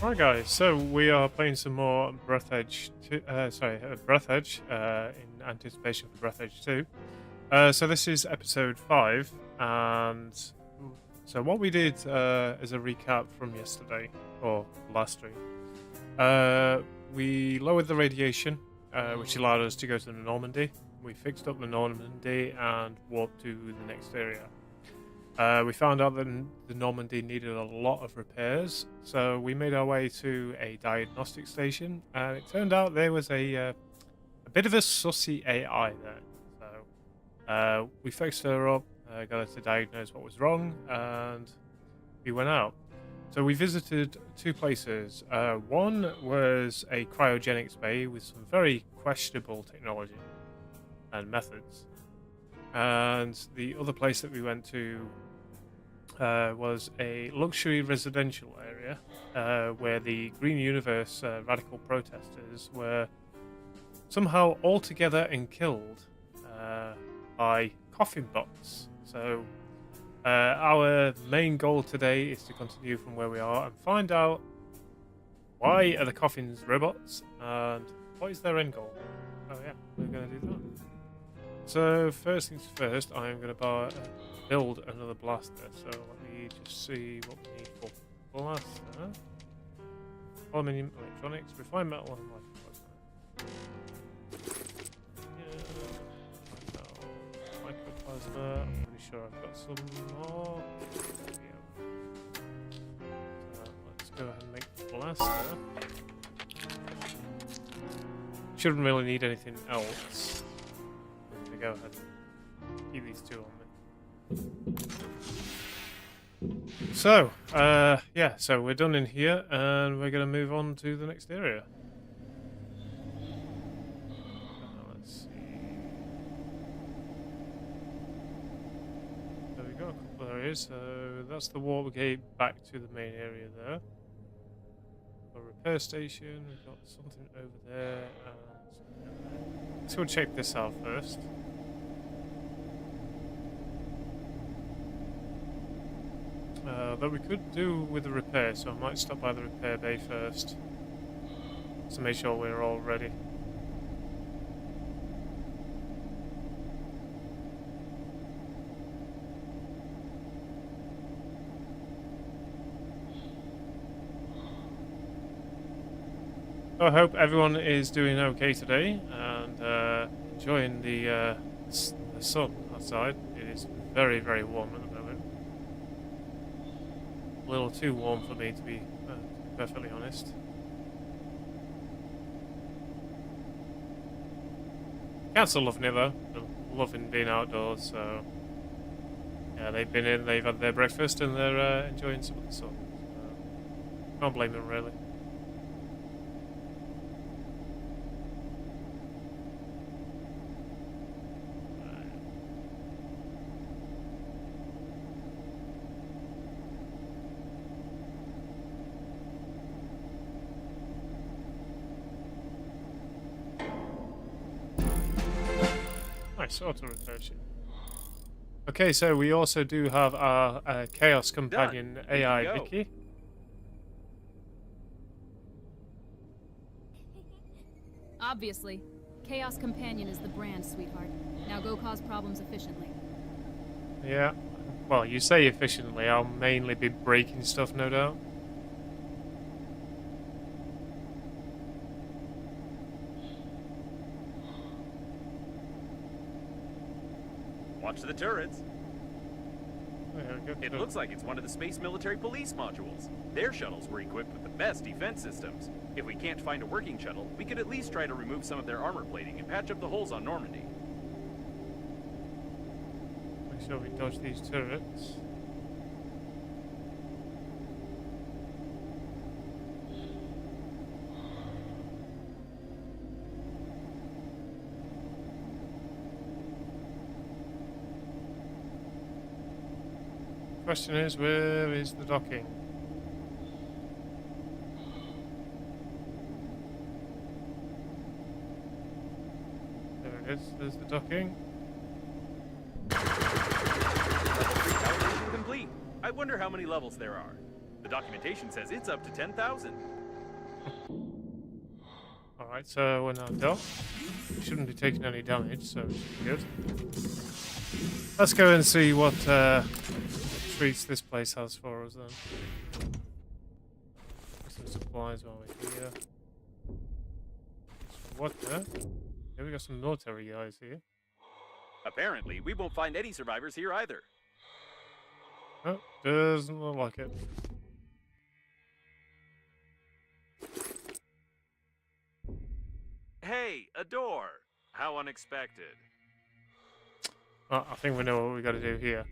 Alright guys, so we are playing some more Breathedge, Breathedge in anticipation for Breathedge 2. So this is episode 5, and so what we did as a recap from yesterday, or last stream, we lowered the radiation, which allowed us to go to the Normandy. We fixed up the Normandy and warped to the next area. We found out that the Normandy needed a lot of repairs, so we made our way to a diagnostic station, and it turned out there was a bit of a sussy AI there. So we fixed her up, got her to diagnose what was wrong, and we went out. So we visited two places. One was a cryogenics bay with some very questionable technology and methods. And the other place that we went to was a luxury residential area where the Green Universe radical protesters were somehow all together and killed by coffin bots. So our main goal today is to continue from where we are and find out why are the coffins robots and what is their end goal. Oh yeah, we're going to do that. So first things first, I'm going to build another blaster. So let me just see what we need for blaster. Aluminium, electronics, refined metal, and microplasma. I'm pretty sure I've got some more. There we go. Let's go ahead and make the blaster. Shouldn't really need anything else. Go ahead and keep these two on me. So, yeah, so we're done in here, and we're going to move on to the next area. Let's see. There we go, a couple of areas. So that's the warp gate back to the main area there. A repair station, we've got something over there, and something over there. Let's go check this out first. That we could do with the repair, so I might stop by the repair bay first to make sure we're all ready. So I hope everyone is doing okay today and enjoying the sun outside. It is very, very warm at the moment. A little too warm for me to be perfectly honest. Cats are loving it though. They're loving being outdoors, so yeah, they've been in, they've had their breakfast, and they're enjoying some of the sun. So can't blame them really. Nice auto rotation. Okay, so we also do have our chaos companion AI Vicky. Obviously, Chaos Companion is the brand, sweetheart. Now go cause problems efficiently. Yeah, well, you say efficiently. I'll mainly be breaking stuff, no doubt. Watch the turrets. There we go. It looks like it's one of the Space Military Police modules. Their shuttles were equipped with the best defense systems. If we can't find a working shuttle, we could at least try to remove some of their armor plating and patch up the holes on Normandy. Make sure we dodge these turrets. Question is, where is the docking? There it is, there's the docking. Level 3 calculation complete. I wonder how many levels there are. The documentation says it's up to 10,000. Alright, so we're now done. We shouldn't be taking any damage, so it should be good. Let's go and see what treats this place has for us then. Some supplies while we're here. What the? Yeah, we got some military guys here. Apparently, we won't find any survivors here either. Oh, doesn't look like it. Hey, a door! How unexpected. Oh, I think we know what we got to do here.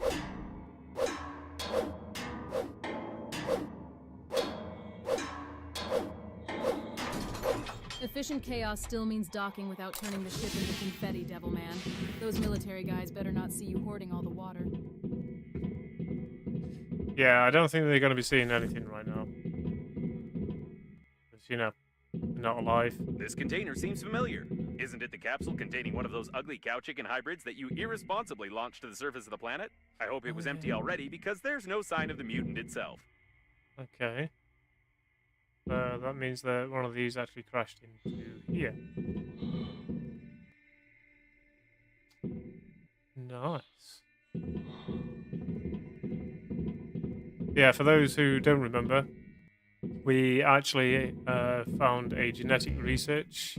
Efficient chaos still means docking without turning the ship into confetti, Devilman. Those military guys better not see you hoarding all the water. Yeah, I don't think they're going to be seeing anything right now. Because, you know, they're not alive. This container seems familiar. Isn't it the capsule containing one of those ugly cow chicken hybrids that you irresponsibly launched to the surface of the planet? I hope it was empty already because there's no sign of the mutant itself. Okay. That means that one of these actually crashed into here. Nice. Yeah, for those who don't remember, we actually found a genetic research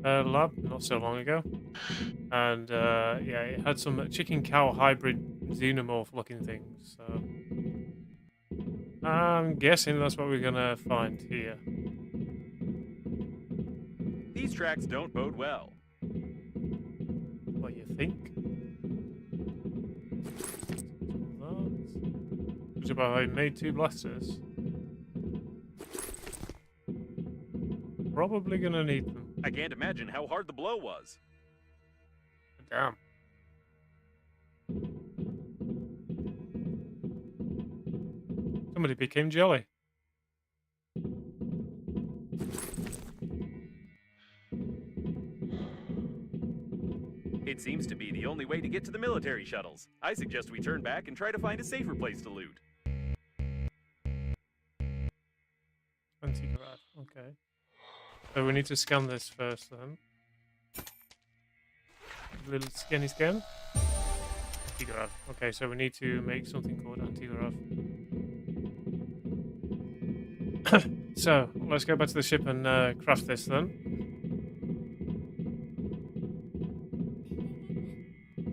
lab not so long ago. And yeah, it had some chicken-cow hybrid xenomorph looking things. So I'm guessing that's what we're gonna find here. These tracks don't bode well. What you think? Which about I made 2 blasters. Probably gonna need them. I can't imagine how hard the blow was. Damn. Somebody became jelly. It seems to be the only way to get to the military shuttles. I suggest we turn back and try to find a safer place to loot. Anti-grav, okay. So we need to scan this first then. Little scanny scan. Anti-grav. Okay, so we need to make something called anti-grav. So, let's go back to the ship and craft this then.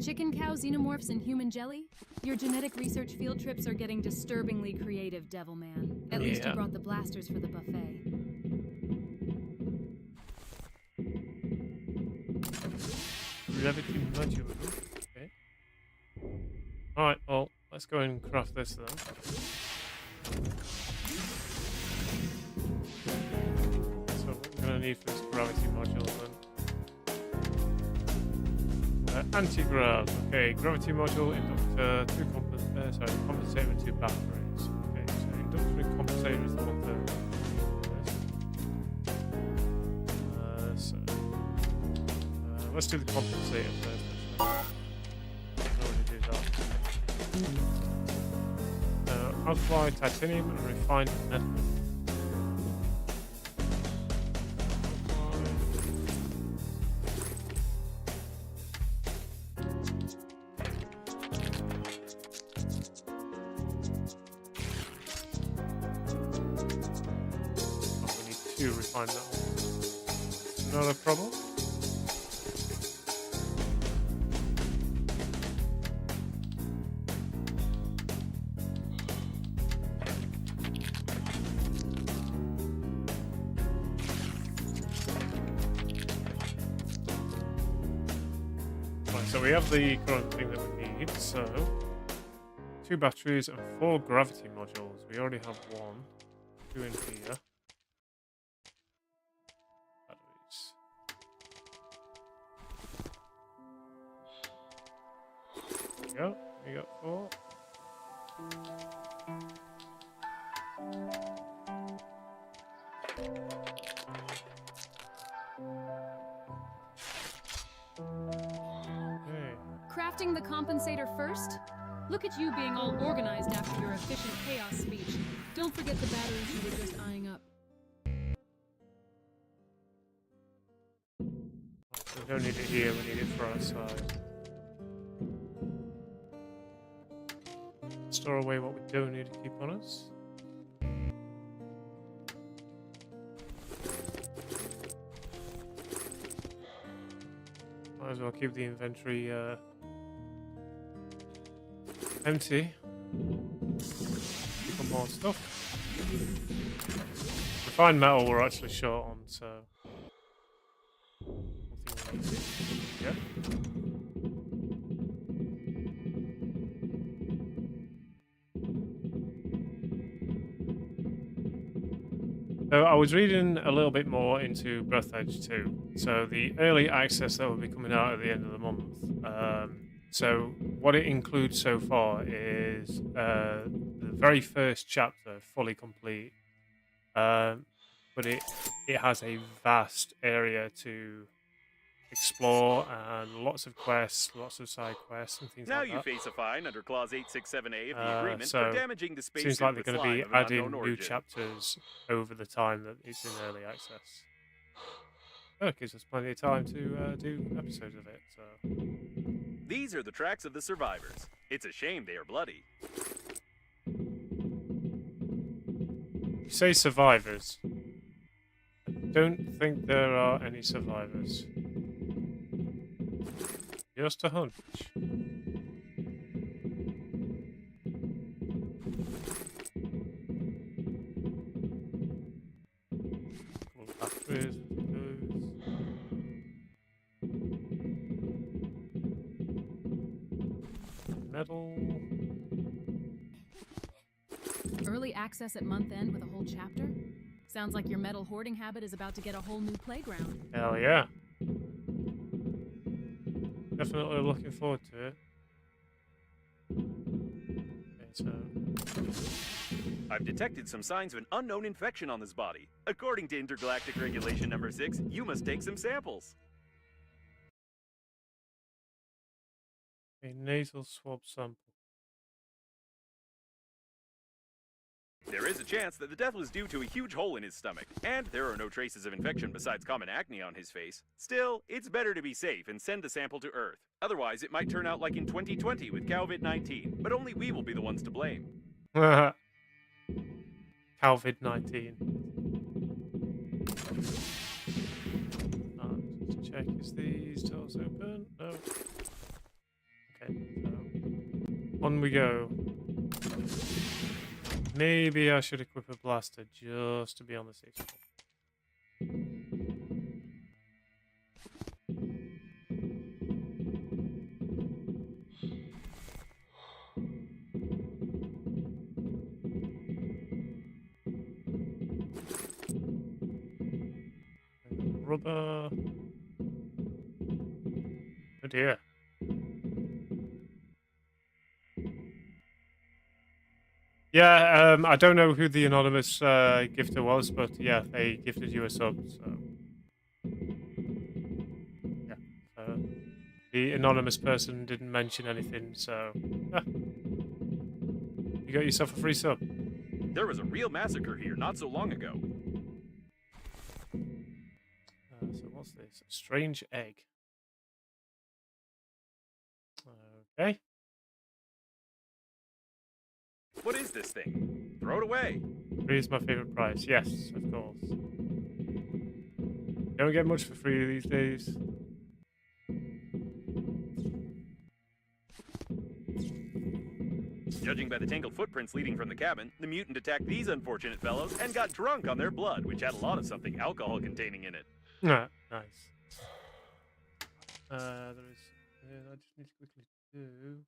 Chicken, cow, xenomorphs, and human jelly? Your genetic research field trips are getting disturbingly creative, Devilman. At least you brought the blasters for the buffet. Gravity module. Okay. Alright, well, let's go and craft this then. So what we're going to need for this gravity module then. Anti-grav. Okay, gravity module, inductor, compensator and 2 batteries. Okay, so inductor and compensator is the one that let's do the compensator first. Already do that. Alkali, titanium, and refined metal. We need 2 refined metal. Not a problem. So we have the current thing that we need, so 2 batteries and 4 gravity modules. We already have 1. 2 in here. Batteries. There we go. We got 4. Crafting the compensator first? Look at you being all organized after your efficient chaos speech. Don't forget the batteries you were just eyeing up. We don't need it here, we need it for outside. Store away what we don't need to keep on us. Might as well keep the inventory empty. Keep on more stuff. Refined metal we're actually short on, so nothing we need to. Yeah. So I was reading a little bit more into Breathedge too. So the early access that will be coming out at the end of the month. So what it includes so far is the very first chapter, fully complete. But it has a vast area to explore and lots of quests, lots of side quests and things Now like you that. face a fine under Clause 867A of the agreement for So damaging the seems spacesuit like with they're going to slime be of an unknown adding new origin. chapters over the time that it's in early access. Oh, it gives us plenty of time to do episodes of it. So These are the tracks of the survivors. It's a shame they are bloody. you say survivors. I don't think there are any survivors. Just a hunch. Couple of batteries, metal. Early access at month end with a whole chapter? Sounds like your metal hoarding habit is about to get a whole new playground. Hell yeah. Definitely looking forward to it. Okay, so I've detected some signs of an unknown infection on this body. According to Intergalactic Regulation Number 6, you must take some samples. a nasal swab sample. There is a chance that the death was due to a huge hole in his stomach, and there are no traces of infection besides common acne on his face. Still, it's better to be safe and send the sample to Earth. Otherwise, it might turn out like in 2020 with COVID-19, but only we will be the ones to blame. COVID-19. Just check, is these doors open? No. Okay, so on we go. Maybe I should equip a blaster just to be on the safe side. Rubber. Oh dear. Yeah, I don't know who the anonymous gifter was, but yeah, they gifted you a sub, so yeah. So the anonymous person didn't mention anything, so you got yourself a free sub. There was a real massacre here not so long ago. So what's this? A strange egg. Okay. What is this thing? Throw it away. Free is my favorite prize. Yes, of course. Don't get much for free these days. Judging by the tangled footprints leading from the cabin, the mutant attacked these unfortunate fellows and got drunk on their blood, which had a lot of something alcohol containing in it. Ah, nice. There is. I just need to quickly do.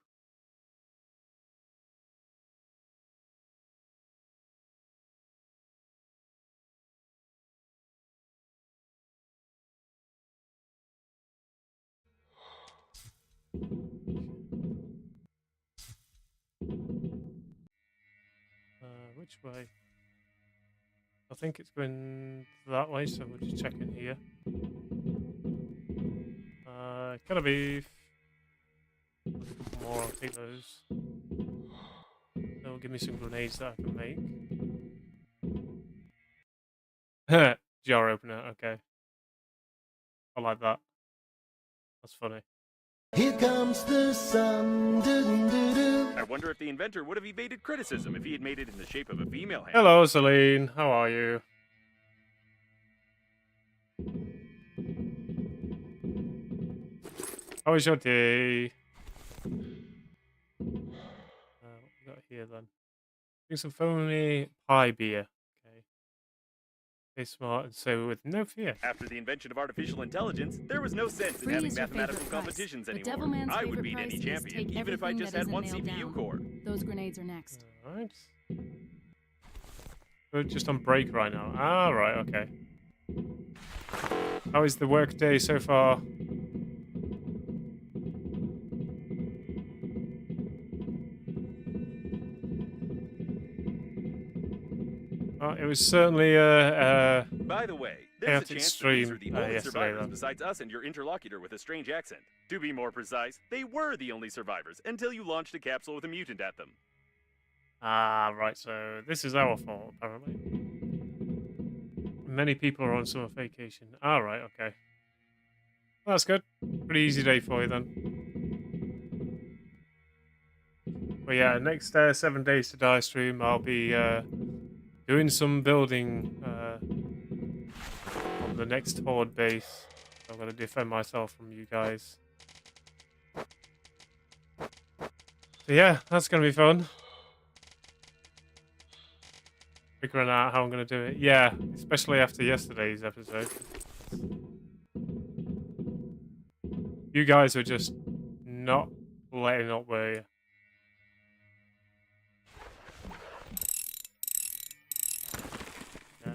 Which way? I think it's going that way, so we'll just check in here. Gotta be. There's a couple more, I'll take those. They'll give me some grenades that I can make. Jar opener, okay. I like that. That's funny. Here comes the sun. Doo-doo-doo-doo. I wonder if the inventor would have evaded criticism if he had made it in the shape of a female hand. Hello, Celine. How are you? How was your day? What we got here then? Drink some foamy pie beer. Okay. Stay smart and so with no fear. After the invention of artificial intelligence, there was no sense in Free having is your mathematical favorite price, competitions but anymore. Devilman's I would favorite beat price any is champion, take even if I everything just that had isn't one nailed CPU down. core. Those grenades are next. Alright. We're just on break right now. Ah, right, okay. How is the work day so far? Oh, it was certainly By the way, there's a chaotic chance that these stream are the only yesterday, survivors though. besides us and your interlocutor with a strange accent. To be more precise, they were the only survivors until you launched a capsule with a mutant at them. Ah, right, so this is our fault, apparently. Many people are on summer vacation. Ah, right, okay. Well, that's good. Pretty easy day for you, then. Well, yeah, next 7 days to die stream, I'll be doing some building on the next horde base. I'm going to defend myself from you guys. So yeah, that's going to be fun. Figuring out how I'm going to do it. Yeah, especially after yesterday's episode. You guys are just not letting up, were you? Yeah.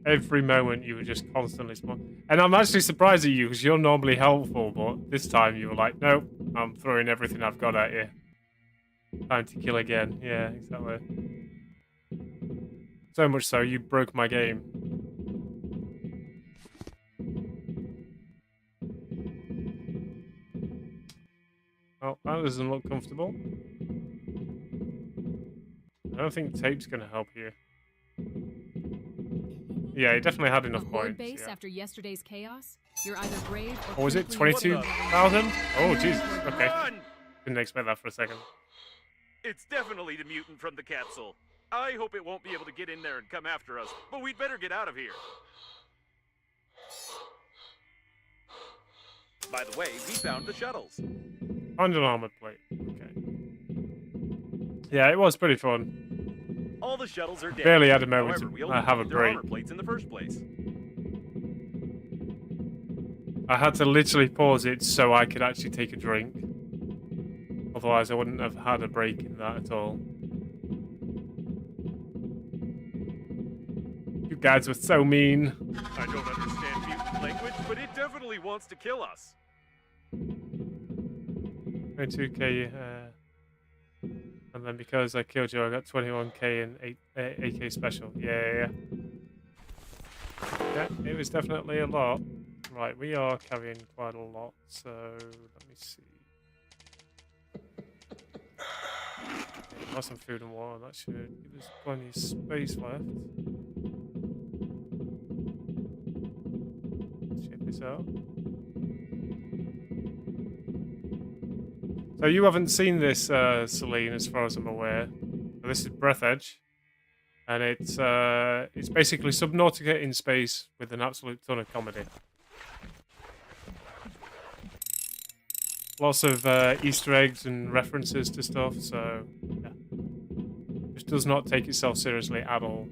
Every moment you were just constantly spawning. And I'm actually surprised at you because you're normally helpful, but this time you were like, nope, I'm throwing everything I've got at you. Time to kill again. Yeah, exactly. So much so, you broke my game. Oh, that doesn't look comfortable. I don't think tape's going to help you. Yeah, he definitely had enough A horde points. base Yeah. after yesterday's chaos? You're either brave or What was it? critically 22,000? Oh, Jesus. Okay. Run! Didn't expect that for a second. It's definitely the mutant from the capsule. I hope it won't be able to get in there and come after us, but we'd better get out of here. By the way, we found the shuttles. Find an armored plate. Okay. Yeah, it was pretty fun. All the shuttles are dead. Barely had a moment However, to we only have a found their break. armor plates in the first place. I had to literally pause it so I could actually take a drink. Otherwise, I wouldn't have had a break in that at all. You guys were so mean. I don't understand mutant language, but it definitely wants to kill us. 22k, and then because I killed you, I got 21k and 8k special. Yeah. Yeah, it was definitely a lot. Right, we are carrying quite a lot, so let me see. Got some food and water. That should give us plenty of space left. Check this out. So you haven't seen this, Celine, as far as I'm aware. This is Breathedge, and it's basically Subnautica in space with an absolute ton of comedy. Lots of Easter eggs and references to stuff, so yeah. Which does not take itself seriously at all.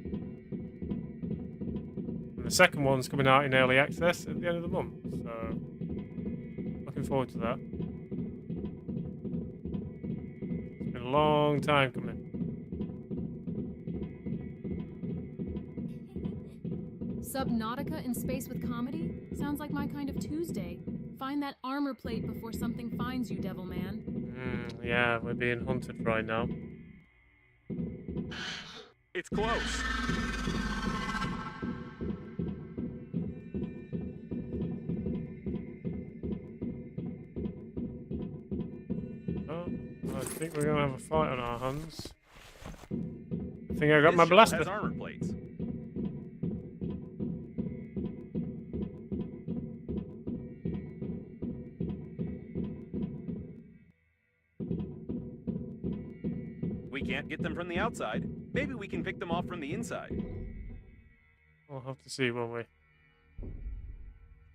And the second one's coming out in early access at the end of the month, so looking forward to that. It's been a long time coming. Subnautica in space with comedy? Sounds like my kind of Tuesday. Find that armor plate before something finds you, Devilman. Yeah, we're being hunted right now. It's close. Oh, I think we're gonna have a fight on our hands. I think I got my This shuttle blaster. has armor plates. we can't get them from the outside, maybe we can pick them off from the inside. We'll have to see, won't we?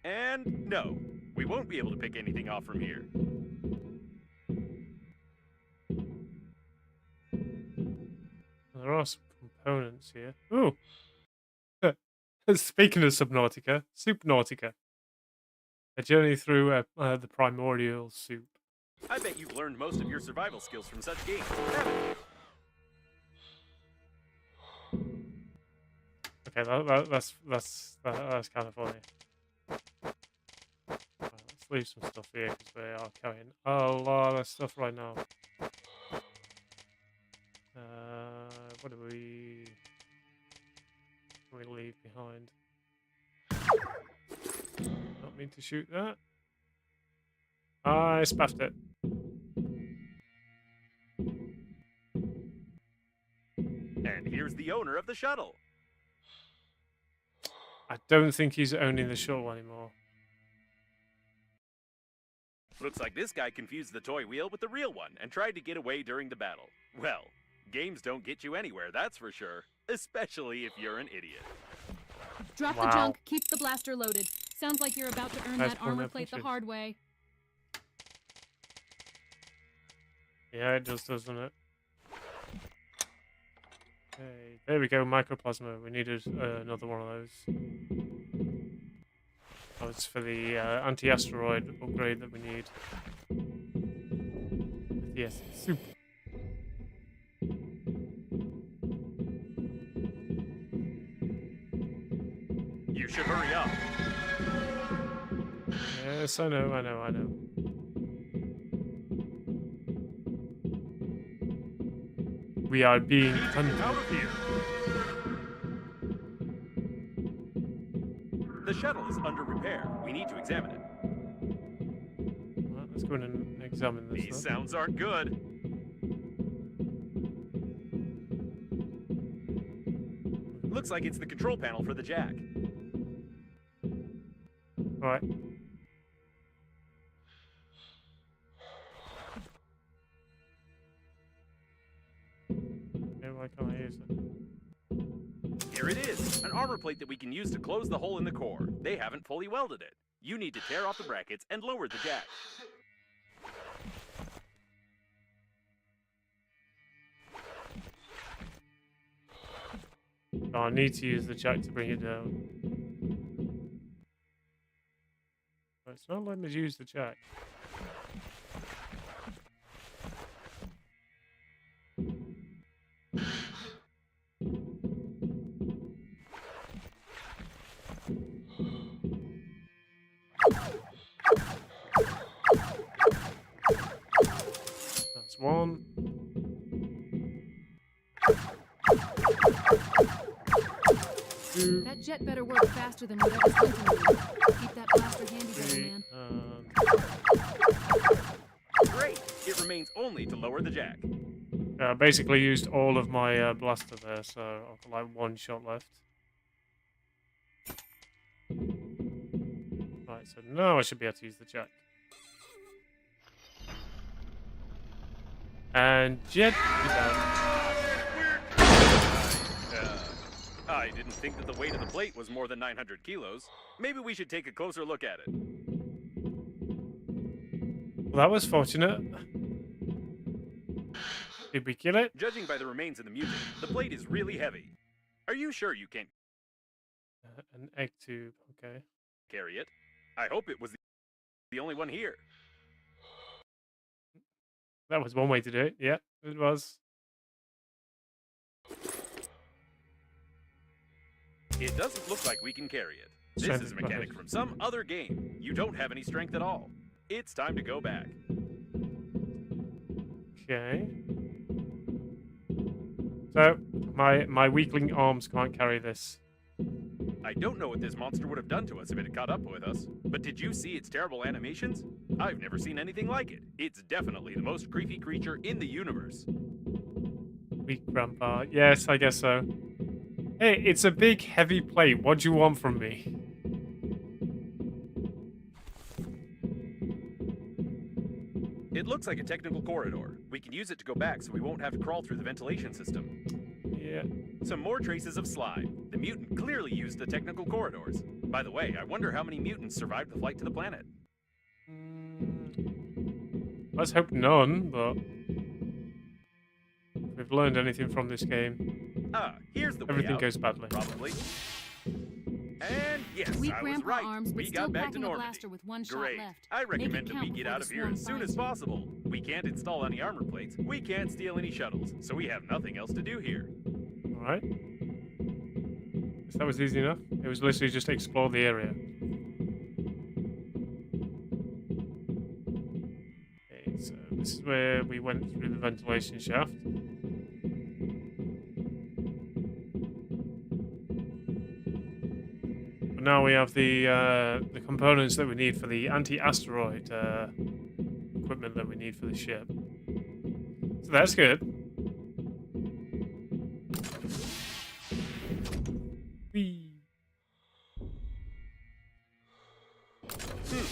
And no, we won't be able to pick anything off from here. There are some components here. Ooh! Speaking of Subnautica, Supnautica. A journey through the primordial soup. I bet you've learned most of your survival skills from such games, haven't you? Okay, that's kind of funny. Let's leave some stuff here because we are carrying a lot of stuff right now. What do we leave behind? Not mean to shoot that. I spaffed it. And here's the owner of the shuttle. I don't think he's owning the shuttle anymore. Looks like this guy confused the toy wheel with the real one and tried to get away during the battle. Well, games don't get you anywhere, that's for sure. Especially if you're an idiot. Drop the junk, keep the blaster loaded. Sounds like you're about to earn that armor plate the hard way. Yeah, it does, doesn't it? Okay, there we go, mycoplasma. We needed another one of those. Oh, it's for the anti-asteroid upgrade that we need. Yes, soup. You should hurry up. Yes, I know. We are being hunted. Out of here. The shuttle is under repair. We need to examine it. Well, let's go in and examine this. These sounds aren't good. Looks like it's the control panel for the jack. Right. Okay, why can't I use it? Here it is, an armor plate that we can use to close the hole in the core. They haven't fully welded it. You need to tear off the brackets and lower the jack. Oh, I need to use the jack to bring it down. But it's not letting me use the jack. That's one. Two. That jet better work faster than whatever's hunting you. Keep that blaster handy, Three. Devilman. Great! It remains only to lower the jack. I basically used all of my blaster there, so I've got like one shot left. Right, so now I should be able to use the jack. And jet is out. I didn't think that the weight of the plate was more than 900 kilos. Maybe we should take a closer look at it. Well, that was fortunate. Did we kill it? Judging by the remains in the mutant, the plate is really heavy. Are you sure you can't An egg tube, okay. carry it? I hope it was the only one here. That was one way to do it, yeah, it was. It doesn't look like we can carry it. This Strength is a is mechanic behind. from some other game. You don't have any strength at all. It's time to go back. Okay. So, my weakling arms can't carry this. I don't know what this monster would have done to us if it had caught up with us, but did you see its terrible animations? I've never seen anything like it. It's definitely the most creepy creature in the universe. Weak grandpa. Yes, I guess so. Hey, it's a big, heavy plate. What do you want from me? It looks like a technical corridor. We can use it to go back so we won't have to crawl through the ventilation system. Yeah. Some more traces of slime. The mutant clearly used the technical corridors. By the way, I wonder how many mutants survived the flight to the planet. Let's hope none, but if we've learned anything from this game, Here's the way everything out. goes badly. Probably. And yes, Weak I was grandpa right. arms, but We still got back to packing a Normandy. blaster with one shot Great. left. I Make it recommend that we count get before out the of here swarm as soon finds as you. possible. We can't install any armor plates. We can't steal any shuttles. So we have nothing else to do here. Alright. Guess that was easy enough. It was literally just explore the area. Okay, so this is where we went through the ventilation shaft. But now we have the components that we need for the anti-asteroid equipment that we need for the ship. So that's good. Whee.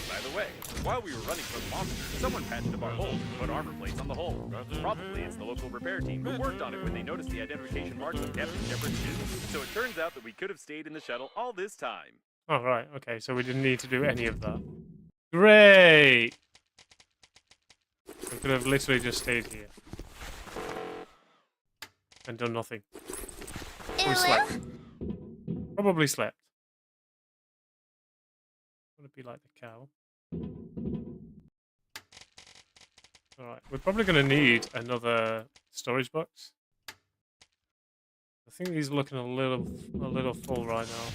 By the way, while we were running from the monster, someone patched up our hole and put armor plates on the hole. Probably it's the local repair team who worked on it when they noticed the identification marks of Captain Shepard's shoes. So it turns out that we could have stayed in the shuttle all this time. Oh, right. Okay, so we didn't need to do any of that. Great! We could have literally just stayed here. And done nothing. We slept. Probably slept. Want to be like the cow. Alright, we're probably going to need another storage box. I think these are looking a little full right now.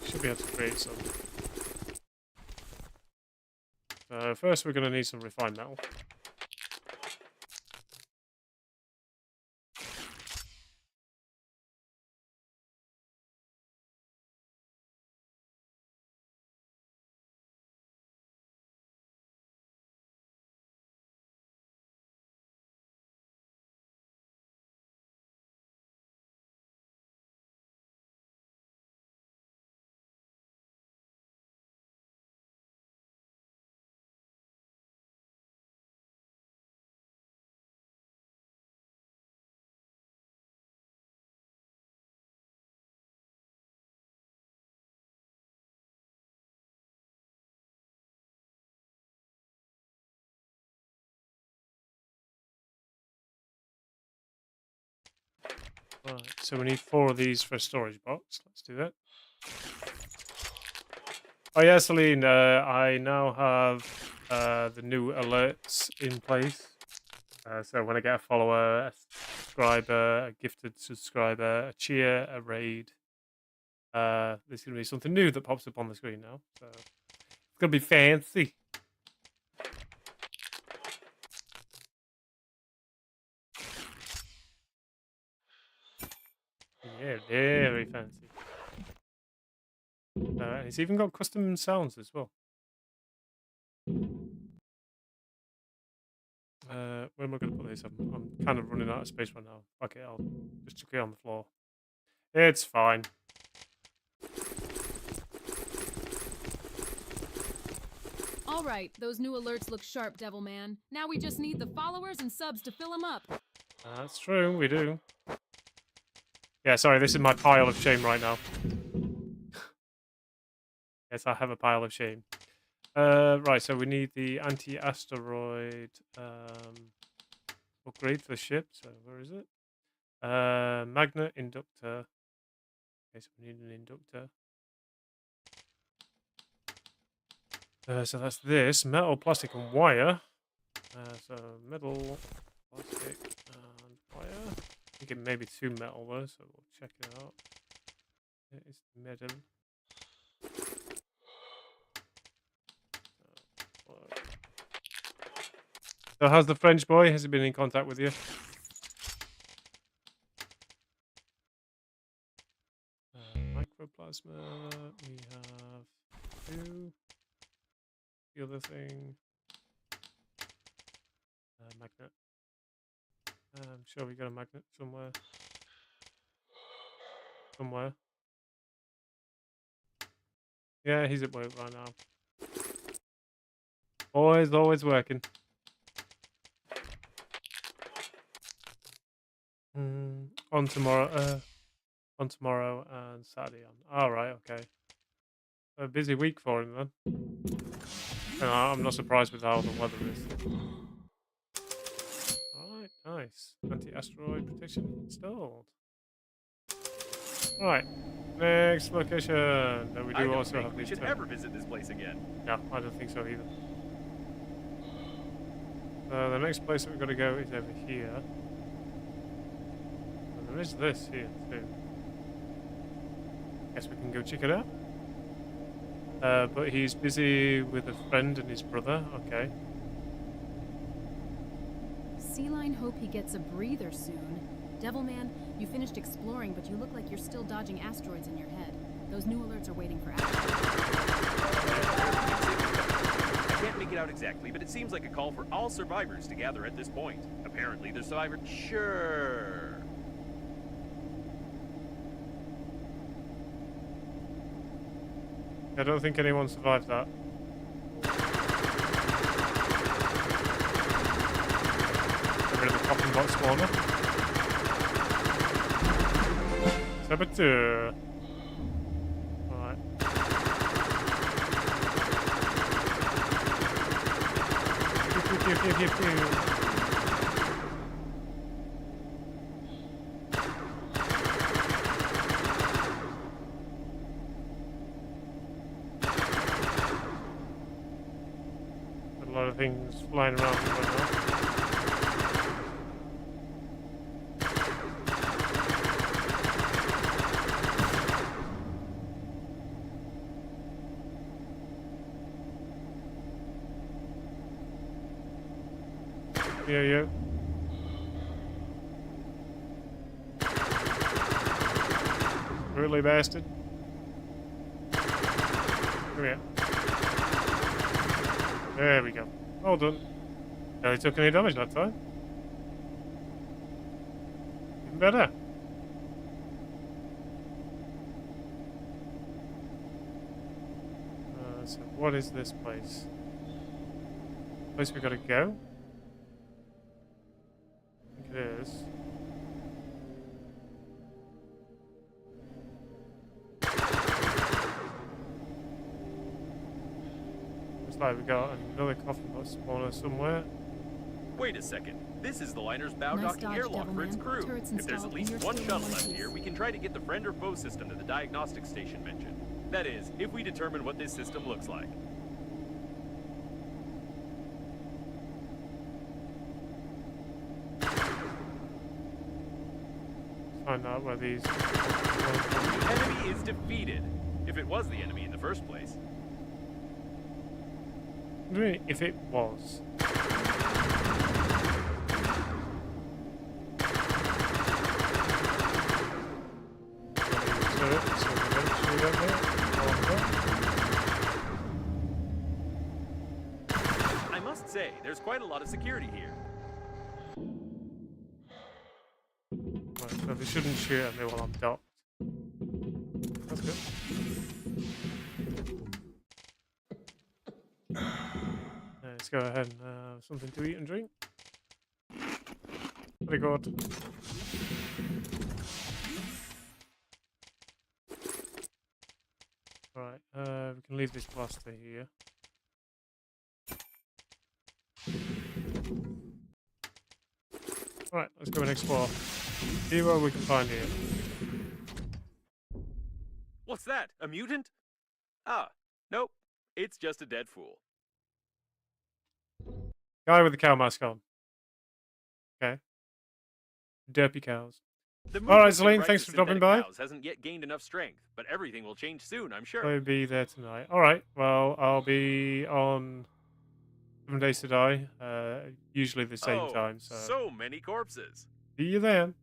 Should be able to create some. First, we're going to need some refined metal. Right, so we need 4 of these for a storage box. Let's do that. Oh yeah, Celine, I now have the new alerts in place. So when I get a follower, a subscriber, a gifted subscriber, a cheer, a raid, there's going to be something new that pops up on the screen now. So it's going to be fancy. Yeah, very fancy. And it's even got custom sounds as well. Where am I going to put this? I'm kind of running out of space right now. Okay, I'll just chuck it on the floor. It's fine. All right, those new alerts look sharp, Devilman. Now we just need the followers and subs to fill them up. That's true, we do. Yeah, sorry, this is my pile of shame right now. Yes, I have a pile of shame. Right, so we need the anti-asteroid upgrade for the ship. So where is it? Magnet inductor. Okay, so we need an inductor. So that's this. Metal, plastic, and wire. So metal, plastic, and wire. I think it may be 2 metal though, so we'll check it out. It is metal. So how's the French boy? Has he been in contact with you? Microplasma. We have 2. The other thing. Magnet. I'm sure we got a magnet somewhere. Somewhere. Yeah, he's at work right now. Always working. On tomorrow. On tomorrow and Saturday on. All right, okay. A busy week for him then. And I'm not surprised with how the weather is. Alright, nice. Anti-asteroid protection installed. Alright, next location. Now we I do don't also think have we these should two. ever visit this place again. No, I don't think so either. The next place that we've got to go is over here. And there is this here too. Guess we can go check it out. But he's busy with a friend and his brother. Okay. Sea Lion hope he gets a breather soon. Devilman, you finished exploring, but you look like you're still dodging asteroids in your head. Those new alerts are waiting for action. I can't make it out exactly, but it seems like a call for all survivors to gather at this point. Apparently, the survivor. Sure. I don't think anyone survived that. Get rid of the coffin box spawner. Saboteur. Alright. Pew. A lot of things flying around right now. Yeah. Really bastard. Come here. There we go. Well done. Barely took any damage that time. Even better. So what is this place? Place we gotta go? I think it is. Looks like we got another coffin box spawner somewhere. Wait a second. This is the liner's bow Nice docking dodge, airlock for its Devilman. crew. Turrets If there's at installed, least and you're one still in shuttle one left piece. here, we can try to get the friend or foe system to the diagnostics station mentioned. That is, if we determine what this system looks like. Find out where these. The enemy is defeated. If it was the enemy in the first place. Really, if it was. I must say, there's quite a lot of security here. Right, so they shouldn't shoot at me while I'm docked. That's good. Let's go ahead and have something to eat and drink. Very good. Right, we can leave this blaster here. Alright, let's go and explore. See what we can find here. What's that? A mutant? Ah, nope. It's just a dead fool. Guy with the cow mask on. Okay. Derpy cows. The All right, movement to Celine, right thanks to for dropping synthetic by. cows hasn't yet gained enough strength, but everything will change soon, I'm sure. I'll be there tonight. All right. Well, I'll be on 7 Days to Die, usually the same time. So many corpses. See you then.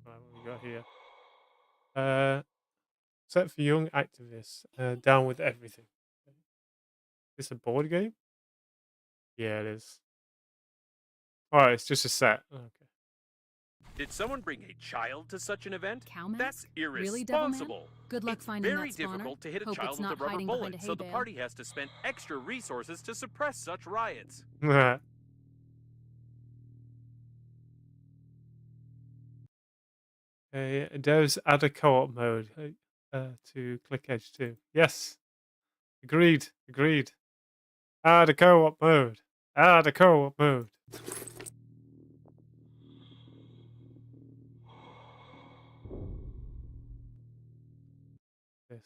Right, what we got here? Set for young activists. Down with everything. Is this a board game? Yeah, it is. All right, it's just a set. Okay. Did someone bring a child to such an event? Cow mask? That's Really, Devilman? irresponsible. Good luck It's finding very that spawner. difficult to hit a Hope child it's with a not rubber hiding behind bullet, a hay so the bale. party has to spend extra resources to suppress such riots. Okay, devs add a co-op mode to Click Edge 2. Yes. Agreed. Agreed. Add a co-op mode. Add a co-op mode. This.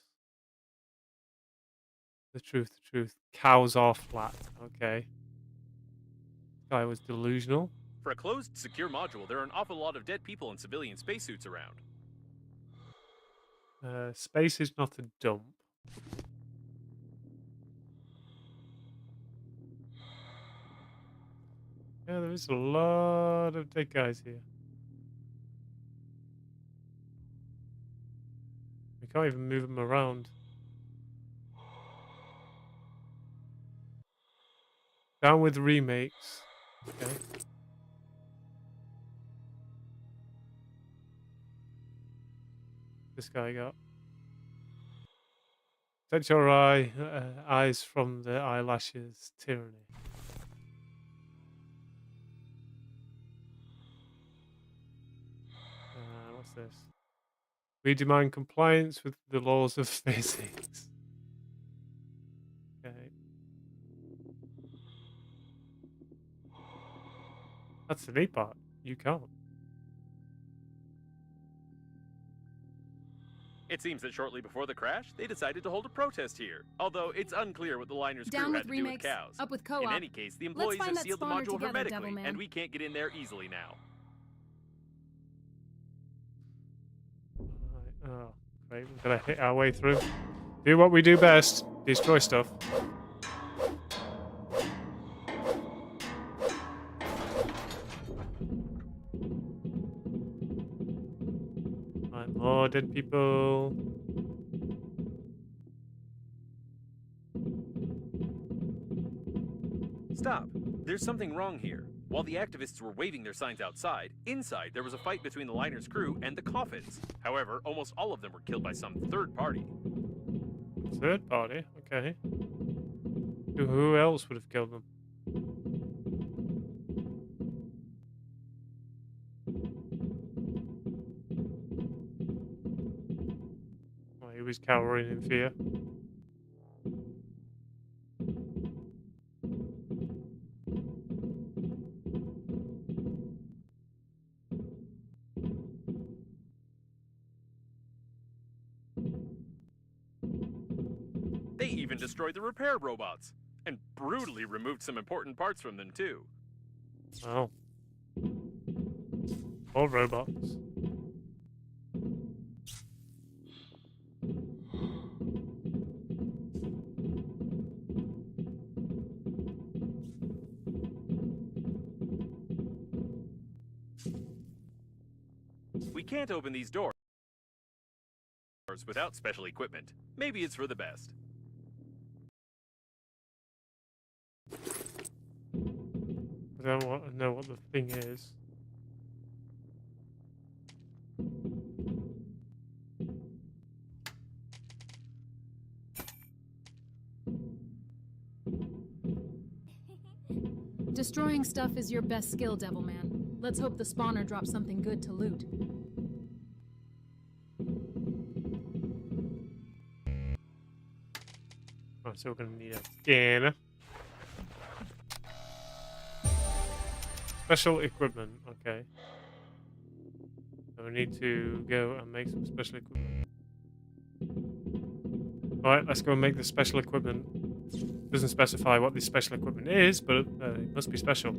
The truth, the truth. Cows are flat. Okay. Guy was delusional. For a closed, secure module, there are an awful lot of dead people in civilian spacesuits around. Space is not a dump. Yeah, there is a lot of dead guys here. We can't even move them around. Down with remakes. Okay. This guy got. Touch your eyes from the eyelashes tyranny. What's this? We demand compliance with the laws of physics. Okay. That's the neat part. You can't. It seems that shortly before the crash, they decided to hold a protest here. Although it's unclear what the liner's crew Down had with to do with remakes, cows. up with co-op. In any case, the employees find have that sealed the spawner module together, hermetically, Devilman. and we can't get in there easily now. Right. Oh, great. We've got to hit our way through. Do what we do best. Destroy stuff. Right, more dead people. Stop. There's something wrong here. While the activists were waving their signs outside, inside there was a fight between the liner's crew and the Coffins. However, almost all of them were killed by some third party. Third party? Okay. Who else would have killed them? Oh, he was cowering in fear. They even destroyed the repair robots, and brutally removed some important parts from them too. Oh. All robots. We can't open these doors without special equipment. Maybe it's for the best. I don't know what the thing is. Destroying stuff is your best skill, Devilman. Let's hope the spawner drops something good to loot. Oh, so we're gonna need a scanner. Special equipment, okay. So we need to go and make some special equipment. Alright, let's go and make the special equipment. Doesn't specify what this special equipment is, but it must be special.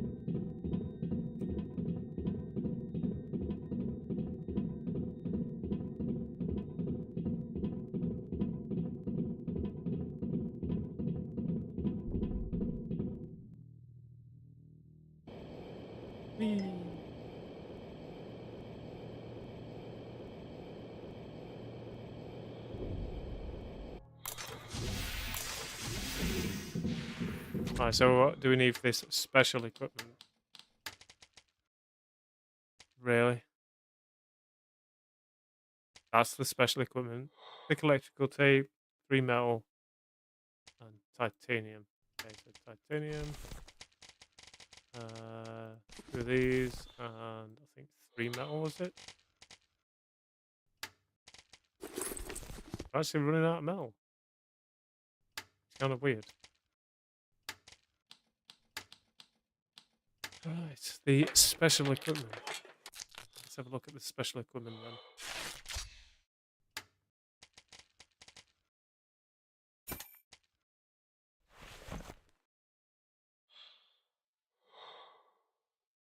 Whee! Alright, so what do we need for this special equipment? Really? That's the special equipment. Thick electrical tape, 3 metal, and titanium. Okay, so titanium. 2 of these, and I think 3 metal was it? I'm actually running out of metal. It's kind of weird. Right, the special equipment. Let's have a look at the special equipment then.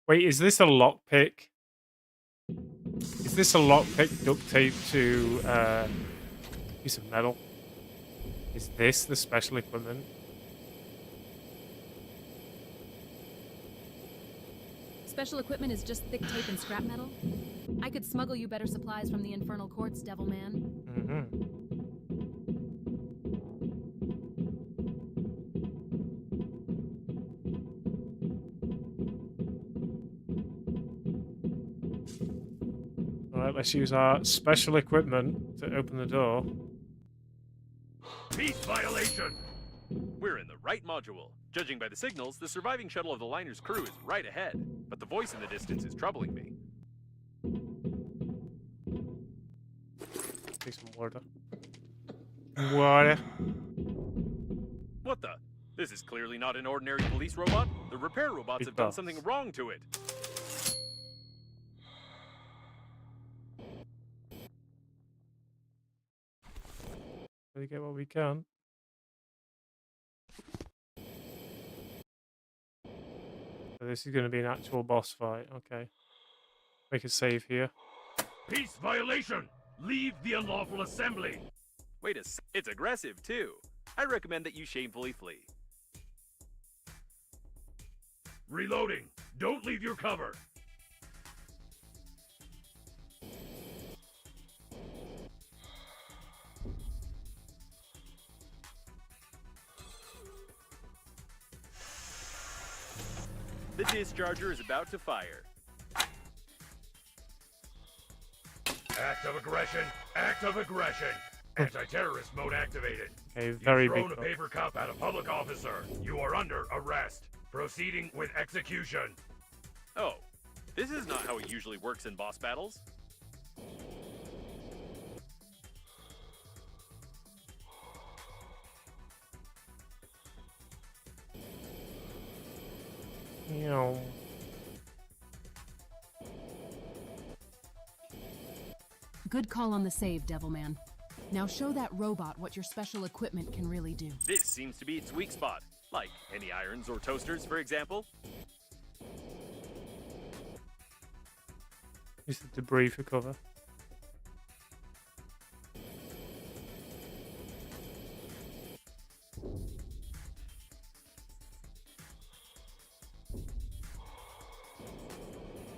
Wait, is this a lockpick? Is this a lockpick duct tape to a piece of metal? Is this the special equipment? Special equipment is just thick tape and scrap metal? I could smuggle you better supplies from the infernal courts, Devilman. Mm-hmm. Alright, let's use our special equipment to open the door. Peace violation! We're in the right module. Judging by the signals, the surviving shuttle of the liner's crew is right ahead. But the voice in the distance is troubling me. Take some water. Water. What the? This is clearly not an ordinary police robot. The repair robots have done something wrong to it. We get what we can. So this is going to be an actual boss fight. Okay. Make a save here. Peace violation! Leave the unlawful assembly! Wait a sec. It's aggressive, too. I recommend that you shamefully flee. Reloading! Don't leave your cover! The discharger is about to fire. Act of aggression! Act of aggression! Anti-terrorist mode activated. Okay, very You've big. thrown a paper cup at a public officer. You are under arrest. Proceeding with execution. Oh, this is not how it usually works in boss battles. Meow. Good call on the save, Devilman. Now show that robot what your special equipment can really do. This seems to be its weak spot. Like any irons or toasters, for example. Use the debris for cover.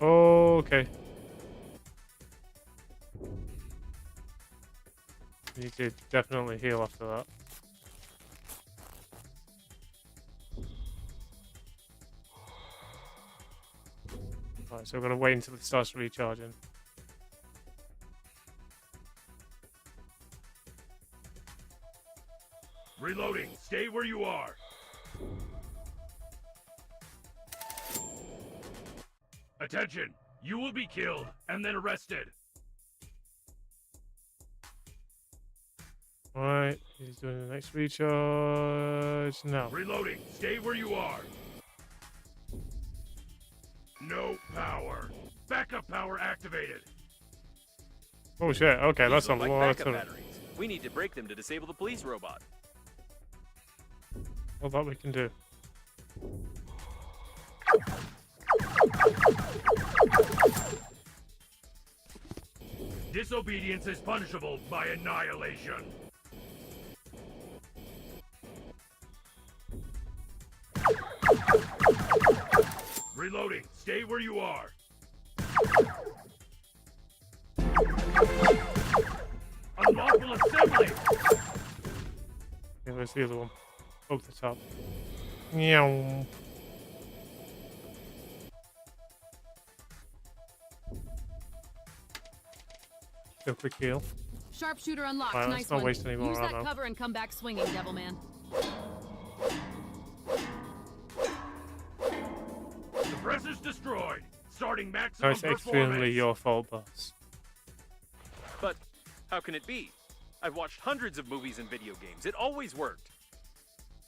Okay. We need to definitely heal after that. Alright, so we're gonna wait until it starts recharging. Reloading. Stay where you are. Attention! You will be killed and then arrested. Alright, he's doing the next recharge now. Reloading. Stay where you are. No power. Backup power activated. Oh shit, okay, that's a These look lot like backup of... batteries. We need to break them to disable the police robot. Well, that we can do. Disobedience is punishable by annihilation. Reloading. Stay where you are. Unlawful assembly. Okay, where's the other one? Over the top. Meow. do a quick heal. Sharpshooter unlocked. Right, Nice let's not one. waste any more Use that ammo. cover and come back swinging, Devilman. The press is destroyed. Starting No, maximum it's extremely your fault, boss. But how can it be? I've watched hundreds of movies and video games. It always worked.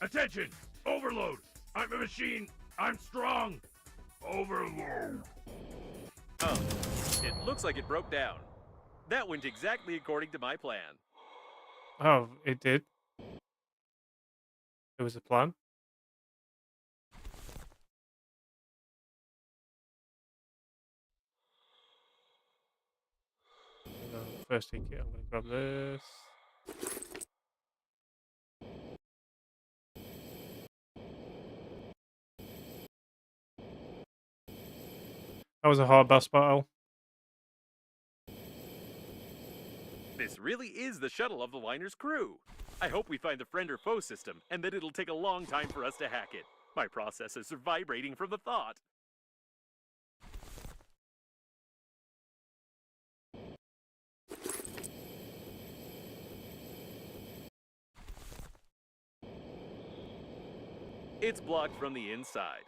Attention! Overload! I'm a machine! I'm strong! Overload! Oh, it looks like it broke down. That went exactly according to my plan. Oh, it did. There was a plan. First aid kit, I'm going to grab this. That was a hard boss battle. This really is the shuttle of the liner's crew. I hope we find the friend or foe system, and that it'll take a long time for us to hack it. My processors are vibrating from the thought. It's blocked from the inside.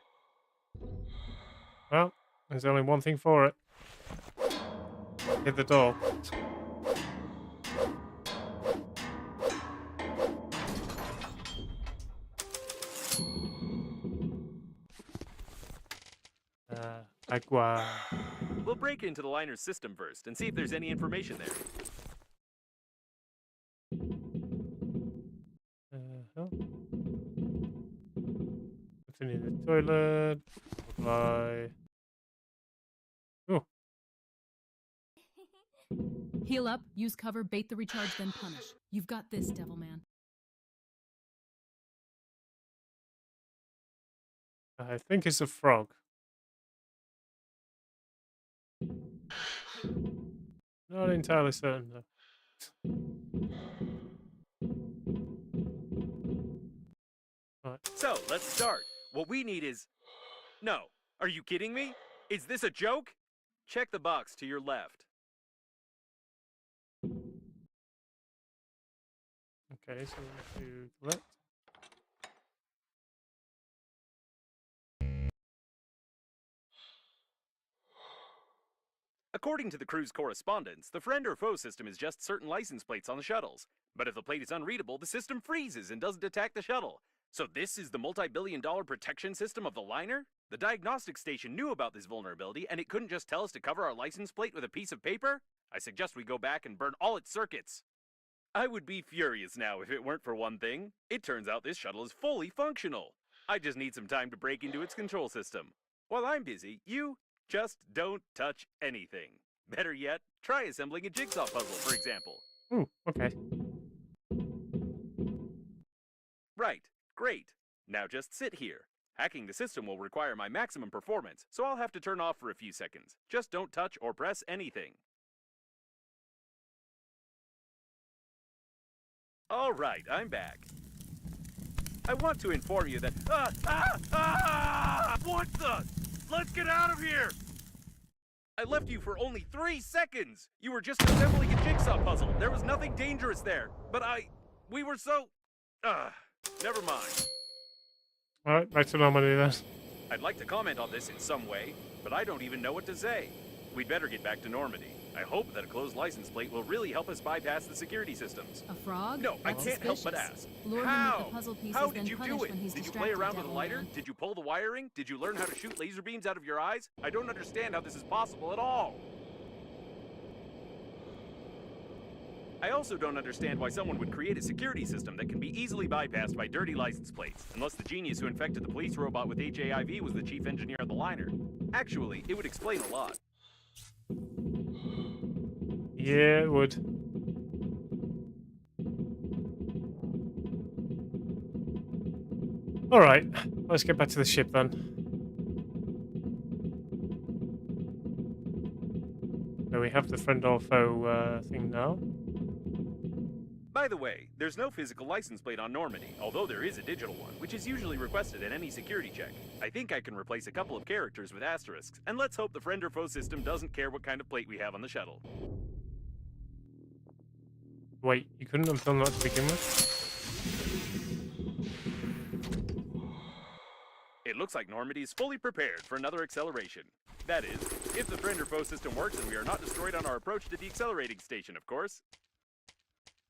Well, there's only one thing for it. Hit the door. Agua. We'll break into the liner's system first and see if there's any information there. What's in the toilet? Apply. Oh, Heal up, use cover, bait the recharge, then punish. You've got this, Devilman. I think it's a frog. Not entirely certain though. Right. So, let's start. What we need is... No. Are you kidding me? Is this a joke? Check the box to your left. Okay, so we're going to left. According to the crew's correspondence, the friend or foe system is just certain license plates on the shuttles. But if the plate is unreadable, the system freezes and doesn't attack the shuttle. So this is the multi-billion-dollar protection system of the liner? The diagnostics station knew about this vulnerability, and it couldn't just tell us to cover our license plate with a piece of paper? I suggest we go back and burn all its circuits. I would be furious now if it weren't for one thing. It turns out this shuttle is fully functional. I just need some time to break into its control system. While I'm busy, you just don't touch anything. Better yet, try assembling a jigsaw puzzle, for example. Ooh, okay. Right, great. Now just sit here. Hacking the system will require my maximum performance, so I'll have to turn off for a few seconds. Just don't touch or press anything. All right, I'm back. I want to inform you that... What the? Let's get out of here! I left you for only 3 seconds! You were just assembling a jigsaw puzzle. There was nothing dangerous there. But we were so... never mind. Alright, back to Normandy then. I'd like to comment on this in some way, but I don't even know what to say. We'd better get back to Normandy. I hope that a closed license plate will really help us bypass the security systems. A frog? No, I That's can't help but suspicious. ask. Lure him How? with the puzzle pieces, How then did you punish do it? when he's Did you play distracted, around with a lighter? Devilman. Did you pull the wiring? Did you learn how to shoot laser beams out of your eyes? I don't understand how this is possible at all. I also don't understand why someone would create a security system that can be easily bypassed by dirty license plates, unless the genius who infected the police robot with HIV was the chief engineer of the liner. Actually, it would explain a lot. Yeah, it would. Alright, let's get back to the ship then. So we have the friend or foe thing now. By the way, there's no physical license plate on Normandy, although there is a digital one, which is usually requested at any security check. I think I can replace a couple of characters with asterisks, and let's hope the friend or foe system doesn't care what kind of plate we have on the shuttle. Wait, you couldn't have done that to begin with? It looks like Normandy is fully prepared for another acceleration. That is, if the friend or foe system works and we are not destroyed on our approach to the accelerating station, of course.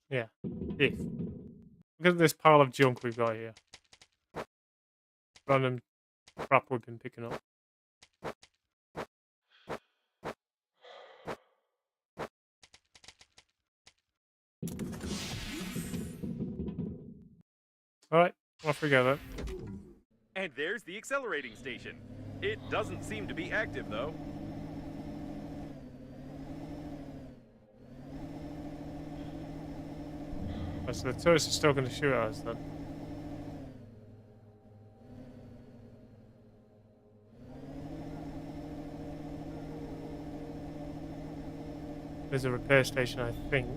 Yeah. If. Look at this pile of junk we've got here. Random crap we've been picking up. Alright, off we go then. And there's the accelerating station. It doesn't seem to be active, though. Oh, so the tourists are still going to shoot at us then. There's a repair station, I think.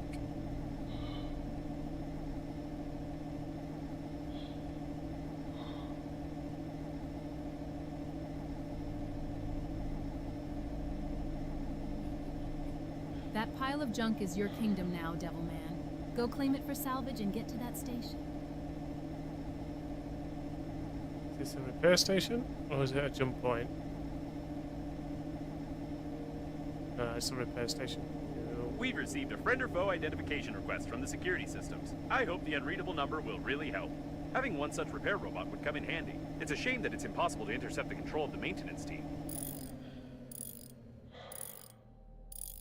That pile of junk is your kingdom now, Devilman. Go claim it for salvage and get to that station. Is this a repair station? Or is it a jump point? No, it's a repair station. We've received a friend or foe identification request from the security systems. I hope the unreadable number will really help. Having one such repair robot would come in handy. It's a shame that it's impossible to intercept the control of the maintenance team.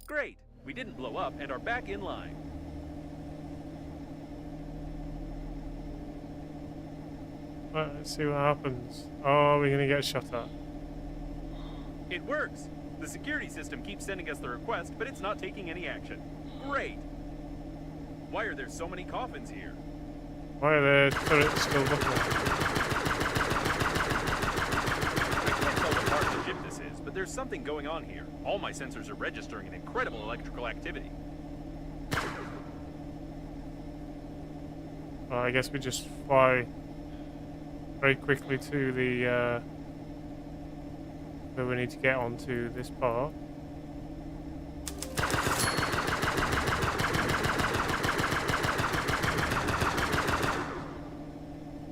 Great! We didn't blow up and are back in line. Right, let's see what happens. Oh, we're gonna get shot at. It works! The security system keeps sending us the request, but it's not taking any action. Great! Why are there so many coffins here? Why are the turrets still looking? I can't tell what part of the ship this is, but there's something going on here. All my sensors are registering an incredible electrical activity. Well, I guess we just fly very quickly to the where we need to get onto this part.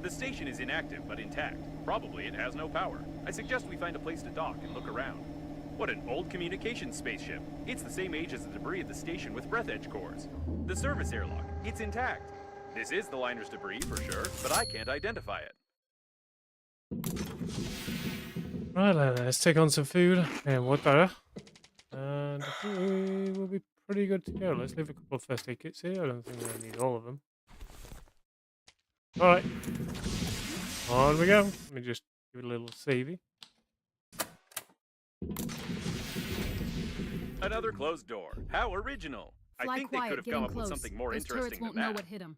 The station is inactive but intact. Probably it has no power. I suggest we find a place to dock and look around. What an old communications spaceship. It's the same age as the debris of the station with Breathedge cores. The service airlock, it's intact. This is the liner's debris for sure, but I can't identify it. Right, let's take on some food and water. And I think we will be pretty good to go. Let's leave a couple of first aid kits here. I don't think we'll need all of them. Alright. On we go. Let me just give it a little savey. Another closed door. How original. I Fly think they quiet, could have get come in up with close. something more Those turrets interesting won't than know that. what hit them.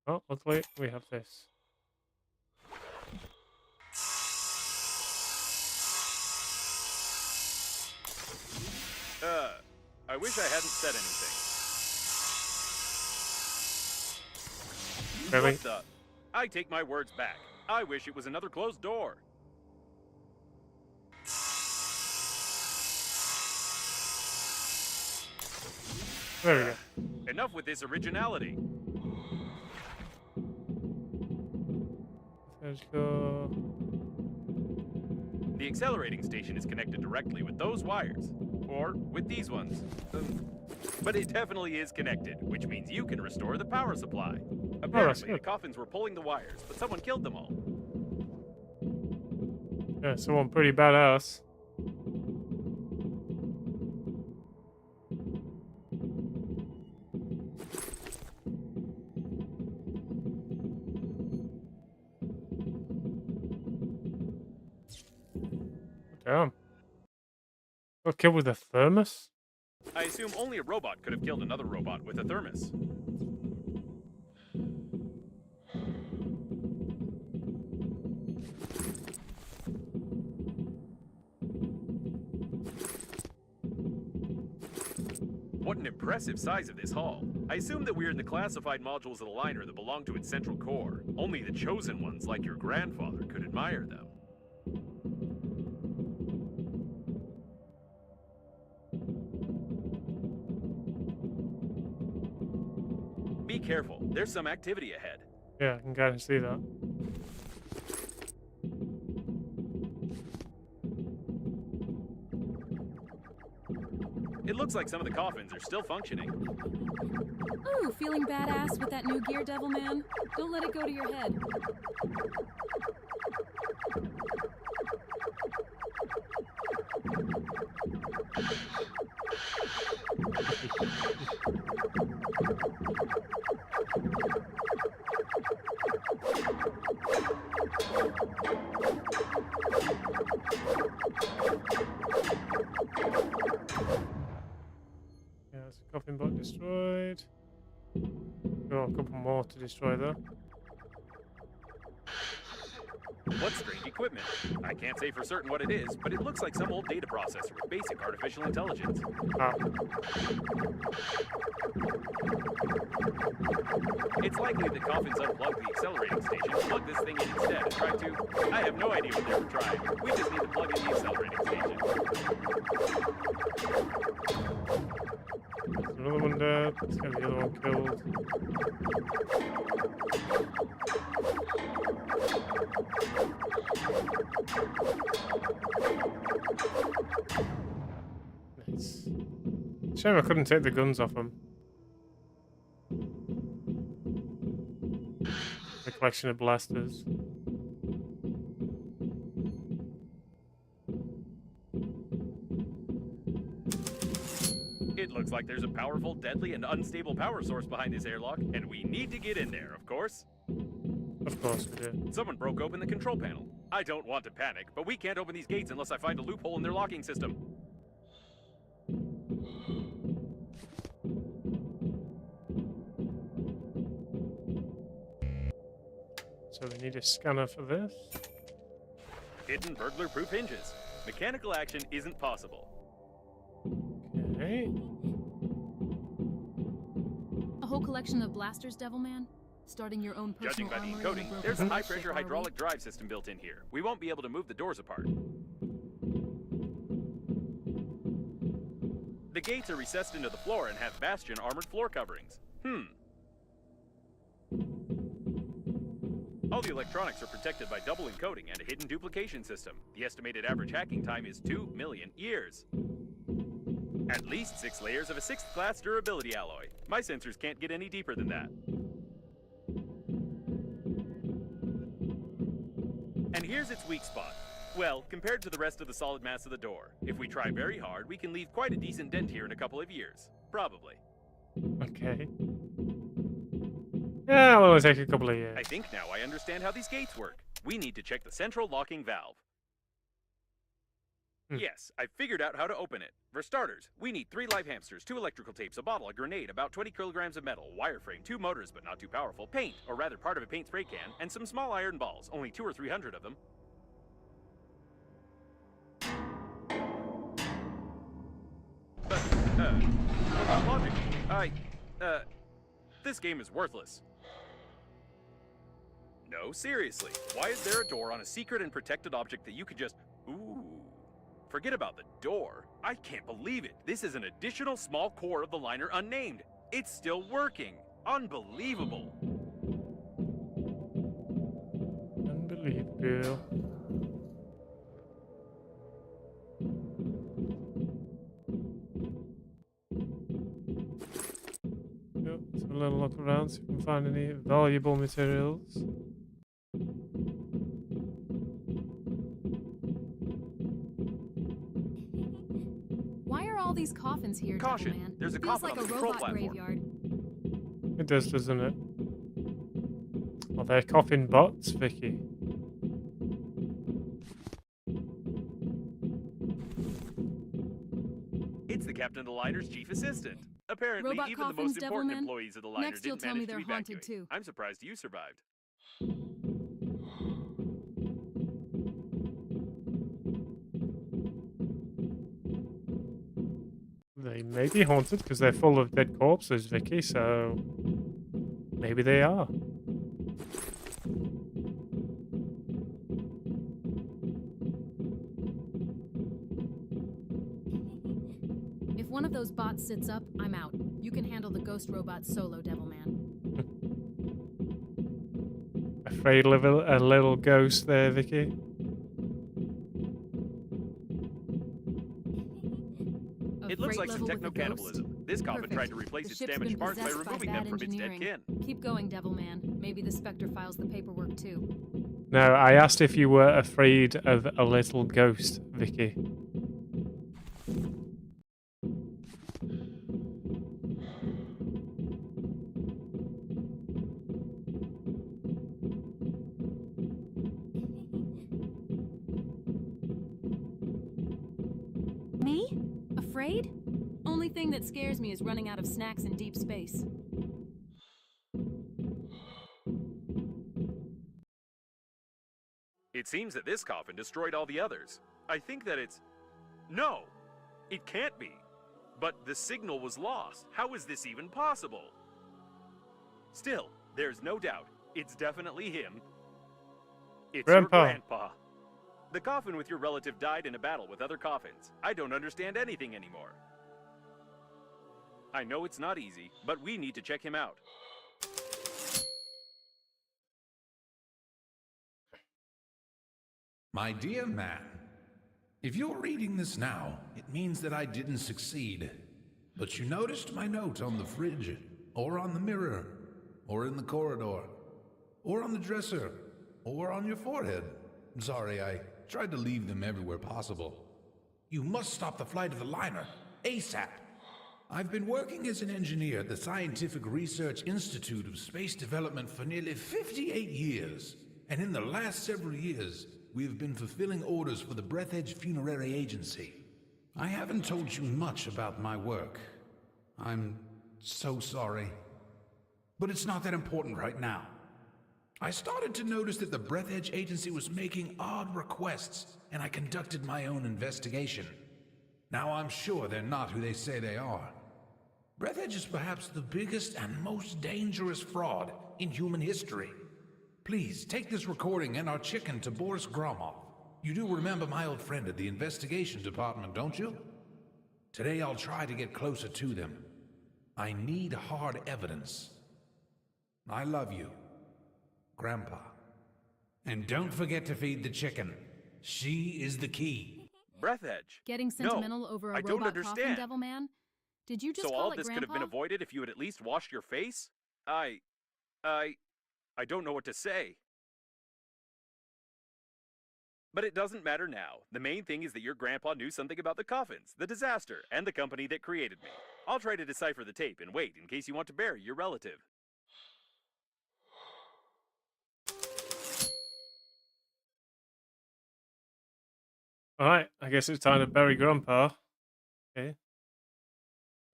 Oh, luckily we have this. I wish I hadn't said anything. Really? What the? I take my words back. I wish it was another closed door. There we go. Enough with this originality. Let's go. The accelerating station is connected directly with those wires. Or with these ones. But it definitely is connected, which means you can restore the power supply. Apparently, the good. coffins were pulling the wires, but someone killed them all. Yeah, someone pretty badass. Damn. Got killed with a thermos? I assume only a robot could have killed another robot with a thermos. What an impressive size of this hull. I assume that we're in the classified modules of the liner that belong to its central core. Only the chosen ones, like your grandfather, could admire them. Be careful. There's some activity ahead. Yeah, I can kind of see that. It looks like some of the coffins are still functioning. Ooh, feeling badass with that new gear, Devilman? Don't let it go to your head. Yeah, it's a coffin bot destroyed. Got a couple more to destroy though. What strange equipment? I can't say for certain what it is, but it looks like some old data processor with basic artificial intelligence. Ah, It's likely the Coffins unplugged the accelerating station, plugged this thing in instead, and tried to... I have no idea what they were trying. We just need to plug in the accelerating station. there's another one dead. Let's get the other one killed. Nice. Shame I couldn't take the guns off him. A collection of blasters. It looks like there's a powerful, deadly, and unstable power source behind this airlock, and we need to get in there, of course. Of course we did. Someone broke open the control panel. I don't want to panic, but we can't open these gates unless I find a loophole in their locking system. So we need a scanner for this. Hidden burglar-proof hinges. Mechanical action isn't possible. Okay. A whole collection of blasters, Devilman? Starting your own Judging personal by the armory in encoding, broken there's a spaceship, high-pressure are we? hydraulic drive system built in here. We won't be able to move the doors apart. The gates are recessed into the floor and have bastion armored floor coverings. All the electronics are protected by double encoding and a hidden duplication system. The estimated average hacking time is 2 million years. At least 6 layers of a 6th class durability alloy. My sensors can't get any deeper than that. And here's its weak spot. Well, compared to the rest of the solid mass of the door. If we try very hard, we can leave quite a decent dent here in a couple of years. Probably. Okay. Yeah, it'll only take a couple of years. I think now I understand how these gates work. We need to check the central locking valve. Yes, I figured out how to open it. For starters, we need 3 live hamsters, 2 electrical tapes, a bottle, a grenade, about 20 kilograms of metal, wireframe, 2 motors but not too powerful, paint, or rather part of a paint spray can, and some small iron balls, only 200 or 300 of them. But, logic. This game is worthless. No, seriously. Why is there a door on a secret and protected object that you could just... Ooh. Forget about the door. I can't believe it. This is an additional small core of the liner unnamed. It's still working. Unbelievable. Unbelievable. Yep, let's have a little look around, see if we can find any valuable materials. Why are all these coffins here, Caution, Devilman? there's a Feels coffin like on a the control robot platform. graveyard. It does, doesn't it? Well, they're coffin bots, Vicky. It's the captain of the liner's chief assistant. Apparently, Robot even the coffins, most important Devilman? employees of the liner Next you'll didn't tell me manage to they're haunted evacuate. too. I'm surprised you survived. They may be haunted because they're full of dead corpses, Vicky, so maybe they are. If one of those bots sits up, I'm out. You can handle the ghost robot solo, Devilman. afraid of a little ghost there, Vicky? It looks like some techno-cannibalism. This coffin tried to replace its damaged parts by removing them from its dead kin. Keep going, Devilman. Maybe the Spectre files the paperwork too. No, I asked if you were afraid of a little ghost, Vicky. Me? Afraid? Only thing that scares me is running out of snacks in deep space. It seems that this coffin destroyed all the others. I think that it's... No! It can't be! But the signal was lost. How is this even possible? Still, there's no doubt. It's definitely him. It's Grandpa. your grandpa. The coffin with your relative died in a battle with other coffins. I don't understand anything anymore. I know it's not easy, but we need to check him out. My dear man, if you're reading this now, it means that I didn't succeed. But you noticed my note on the fridge, or on the mirror, or in the corridor, or on the dresser, or on your forehead. Sorry, I tried to leave them everywhere possible. You must stop the flight of the liner, ASAP. I've been working as an engineer at the Scientific Research Institute of Space Development for nearly 58 years. And in the last several years, we have been fulfilling orders for the Breathedge Funerary Agency. I haven't told you much about my work. I'm so sorry. But it's not that important right now. I started to notice that the Breathedge Agency was making odd requests, and I conducted my own investigation. Now I'm sure they're not who they say they are. Breathedge is perhaps the biggest and most dangerous fraud in human history. Please, take this recording and our chicken to Boris Gromov. You do remember my old friend at the investigation department, don't you? Today I'll try to get closer to them. I need hard evidence. I love you, Grandpa. And don't forget to feed the chicken. She is the key. Breathedge. Getting sentimental over a I don't robot coffin, understand. Devilman? Did you just So call all it this Grandpa? could have been avoided if you had at least washed your face? I don't know what to say. But it doesn't matter now. The main thing is that your grandpa knew something about the coffins, the disaster, and the company that created me. I'll try to decipher the tape and wait in case you want to bury your relative. Alright, I guess it's time to bury Grandpa. Okay.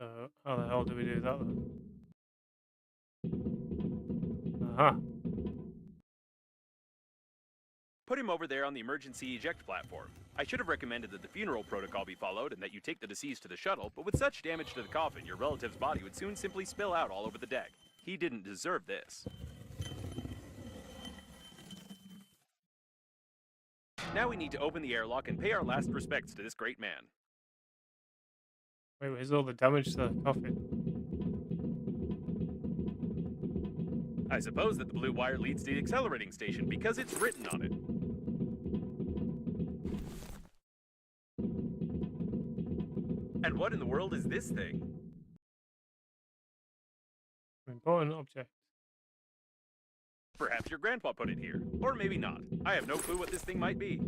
So, how the hell do we do that then? Aha. Put him over there on the emergency eject platform. I should have recommended that the funeral protocol be followed and that you take the deceased to the shuttle, but with such damage to the coffin, your relative's body would soon simply spill out all over the deck. He didn't deserve this. Now we need to open the airlock and pay our last respects to this great man. Wait, where's all the damage to the coffin? I suppose that the blue wire leads to the accelerating station because it's written on it. And what in the world is this thing? Important object. Perhaps your grandpa put it here. Or maybe not. I have no clue what this thing might be.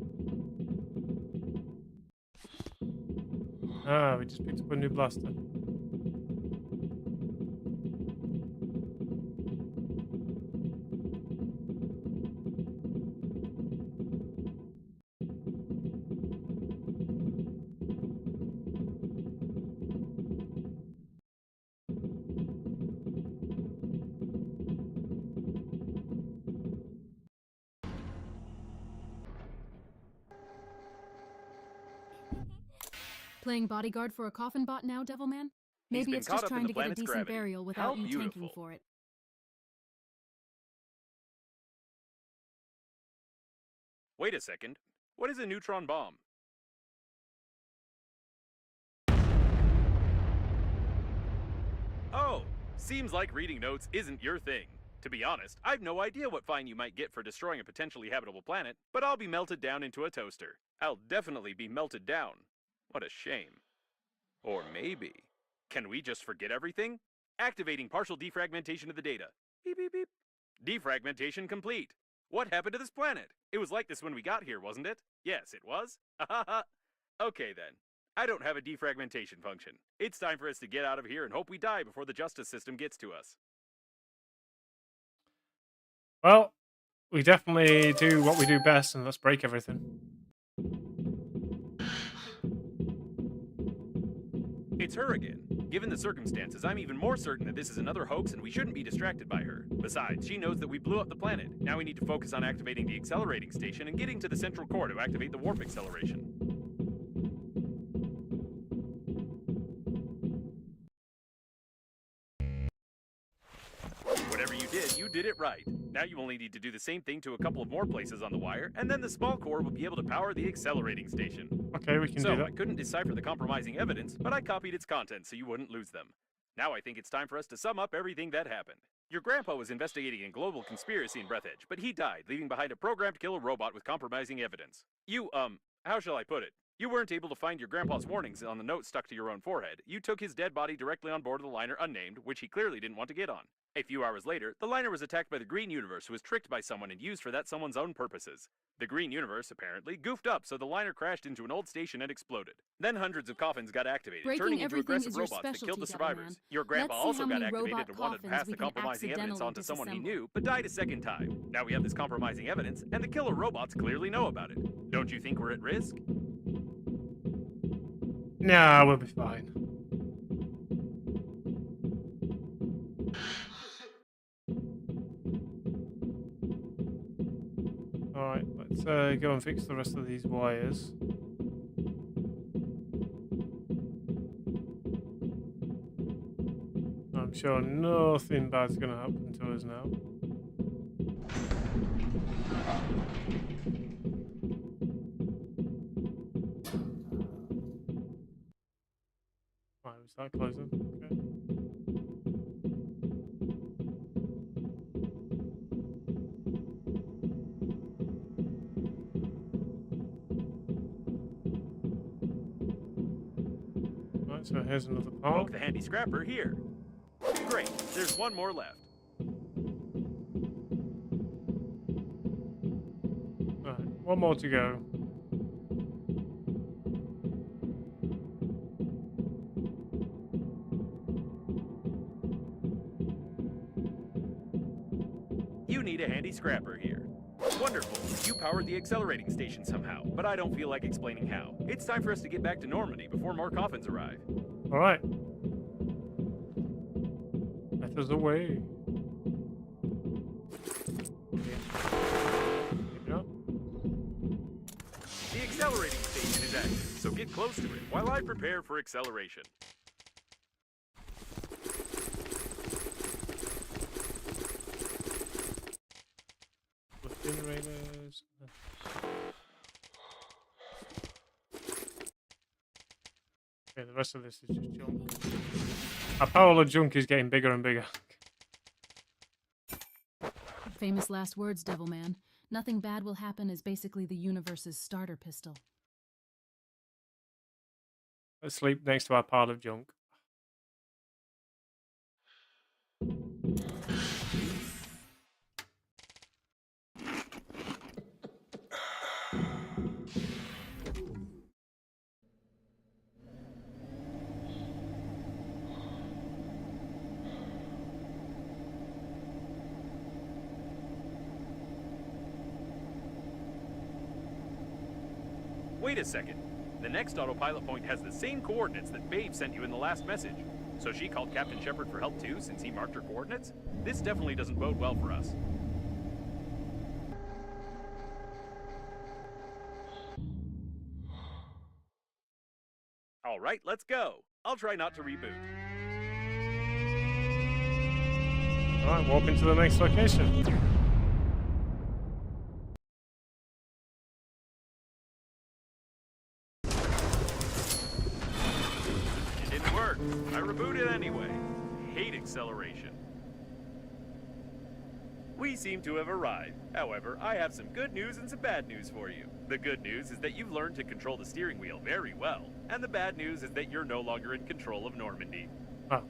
Ah, we just picked up a new blaster. Playing bodyguard for a coffin bot now, Devilman? Maybe been it's caught just up in trying the to get a planet's decent gravity. burial How without you tanking beautiful. for it. Wait a second. What is a neutron bomb? Oh, seems like reading notes isn't your thing. To be honest, I've no idea what fine you might get for destroying a potentially habitable planet, but I'll be melted down into a toaster. I'll definitely be melted down. What a shame. Or maybe... Can we just forget everything? Activating partial defragmentation of the data. Beep, beep, beep. Defragmentation complete. What happened to this planet? It was like this when we got here, wasn't it? Yes, it was. Okay then. I don't have a defragmentation function. It's time for us to get out of here and hope we die before the justice system gets to us. Well, we definitely do what we do best, and let's break everything. It's her again. Given the circumstances, I'm even more certain that this is another hoax and we shouldn't be distracted by her. Besides, she knows that we blew up the planet. Now we need to focus on activating the accelerating station and getting to the central core to activate the warp acceleration. Whatever you did it right. Now you only need to do the same thing to a couple of more places on the wire, and then the small core will be able to power the accelerating station. Okay, we can do that. I couldn't decipher the compromising evidence, but I copied its contents so you wouldn't lose them. Now I think it's time for us to sum up everything that happened. Your grandpa was investigating a global conspiracy in Breathedge, but he died, leaving behind a programmed killer robot with compromising evidence. You, how shall I put it? You weren't able to find your grandpa's warnings on the note stuck to your own forehead. You took his dead body directly on board of the liner unnamed, which he clearly didn't want to get on. A few hours later, the liner was attacked by the Green Universe, who was tricked by someone and used for that someone's own purposes. The Green Universe, apparently, goofed up, so the liner crashed into an old station and exploded. Then hundreds of coffins got activated, turning into aggressive robots that killed the survivors. Your grandpa also got activated and wanted to pass the compromising evidence on to someone he knew, but died a second time. Now we have this compromising evidence, and the killer robots clearly know about it. Don't you think we're at risk? Nah, we'll be fine. Alright, let's go and fix the rest of these wires. I'm sure nothing bad's going to happen to us now. Right, we start closing. Okay. Right, so here's another part. Poke the handy scrapper here. Great, there's one more left. Alright, one more to go. You need a handy scrapper here. Wonderful. You powered the accelerating station somehow, but I don't feel like explaining how. It's time for us to get back to Normandy before more coffins arrive. Alright. Let us away. The accelerating station is active, so get close to it while I prepare for acceleration. Generators. Okay, the rest of this is just junk. Our pile of junk is getting bigger and bigger. Famous last words, Devilman. Nothing bad will happen is basically the universe's starter pistol. Let's sleep next to our pile of junk. Wait a second. The next autopilot point has the same coordinates that Babe sent you in the last message. So she called Captain Shepard for help too, since he marked her coordinates? This definitely doesn't bode well for us. Alright, let's go. I'll try not to reboot. Alright, walk into the next location. I rebooted anyway. Hate acceleration. We seem to have arrived. However, I have some good news and some bad news for you. The good news is that you've learned to control the steering wheel very well. And the bad news is that you're no longer in control of Normandy. Oh.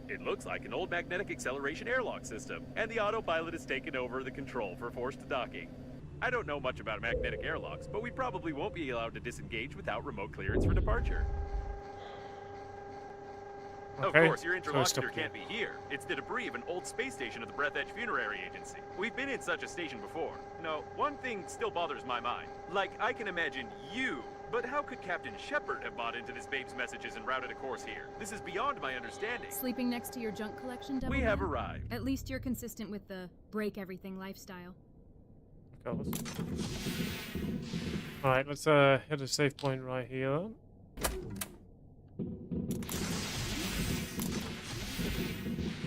It looks like an old magnetic acceleration airlock system, and the autopilot has taken over the control for forced docking. I don't know much about magnetic airlocks, but we probably won't be allowed to disengage without remote clearance for departure. Okay, Of course, your so interlocutor stop can't be here. It's the debris of an old space station of the Breathedge Funerary Agency. We've been in such a station before. No, one thing still bothers my mind. Like, I can imagine you, but how could Captain Shepard have bought into this babe's messages and routed a course here? This is beyond my understanding. Sleeping next to your junk collection, Devilman? We have arrived. At least you're consistent with the break everything lifestyle. Of course. Alright, let's hit a save point right here.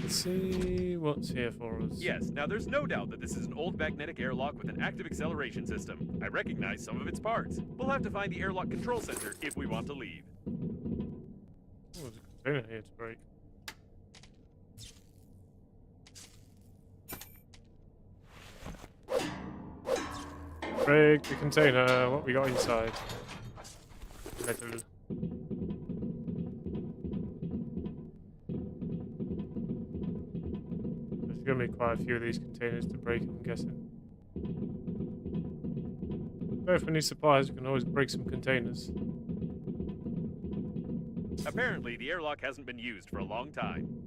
Let's see what's here for us. Yes, now there's no doubt that this is an old magnetic airlock with an active acceleration system. I recognize some of its parts. We'll have to find the airlock control center if we want to leave. Oh, there's a container here to break. Break the container. What we got inside? Metal. There's gonna be quite a few of these containers to break, I'm guessing. So if we need supplies, we can always break some containers. Apparently, the airlock hasn't been used for a long time.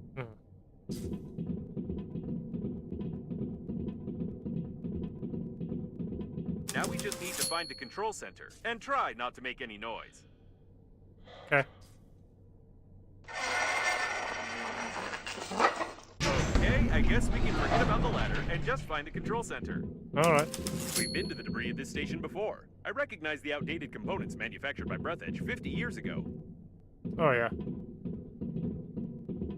Now we just need to find the control center, and try not to make any noise. Okay. Okay, I guess we can forget about the ladder and just find the control center. Alright. We've been to the debris at this station before. I recognize the outdated components manufactured by Breathedge 50 years ago. Oh yeah.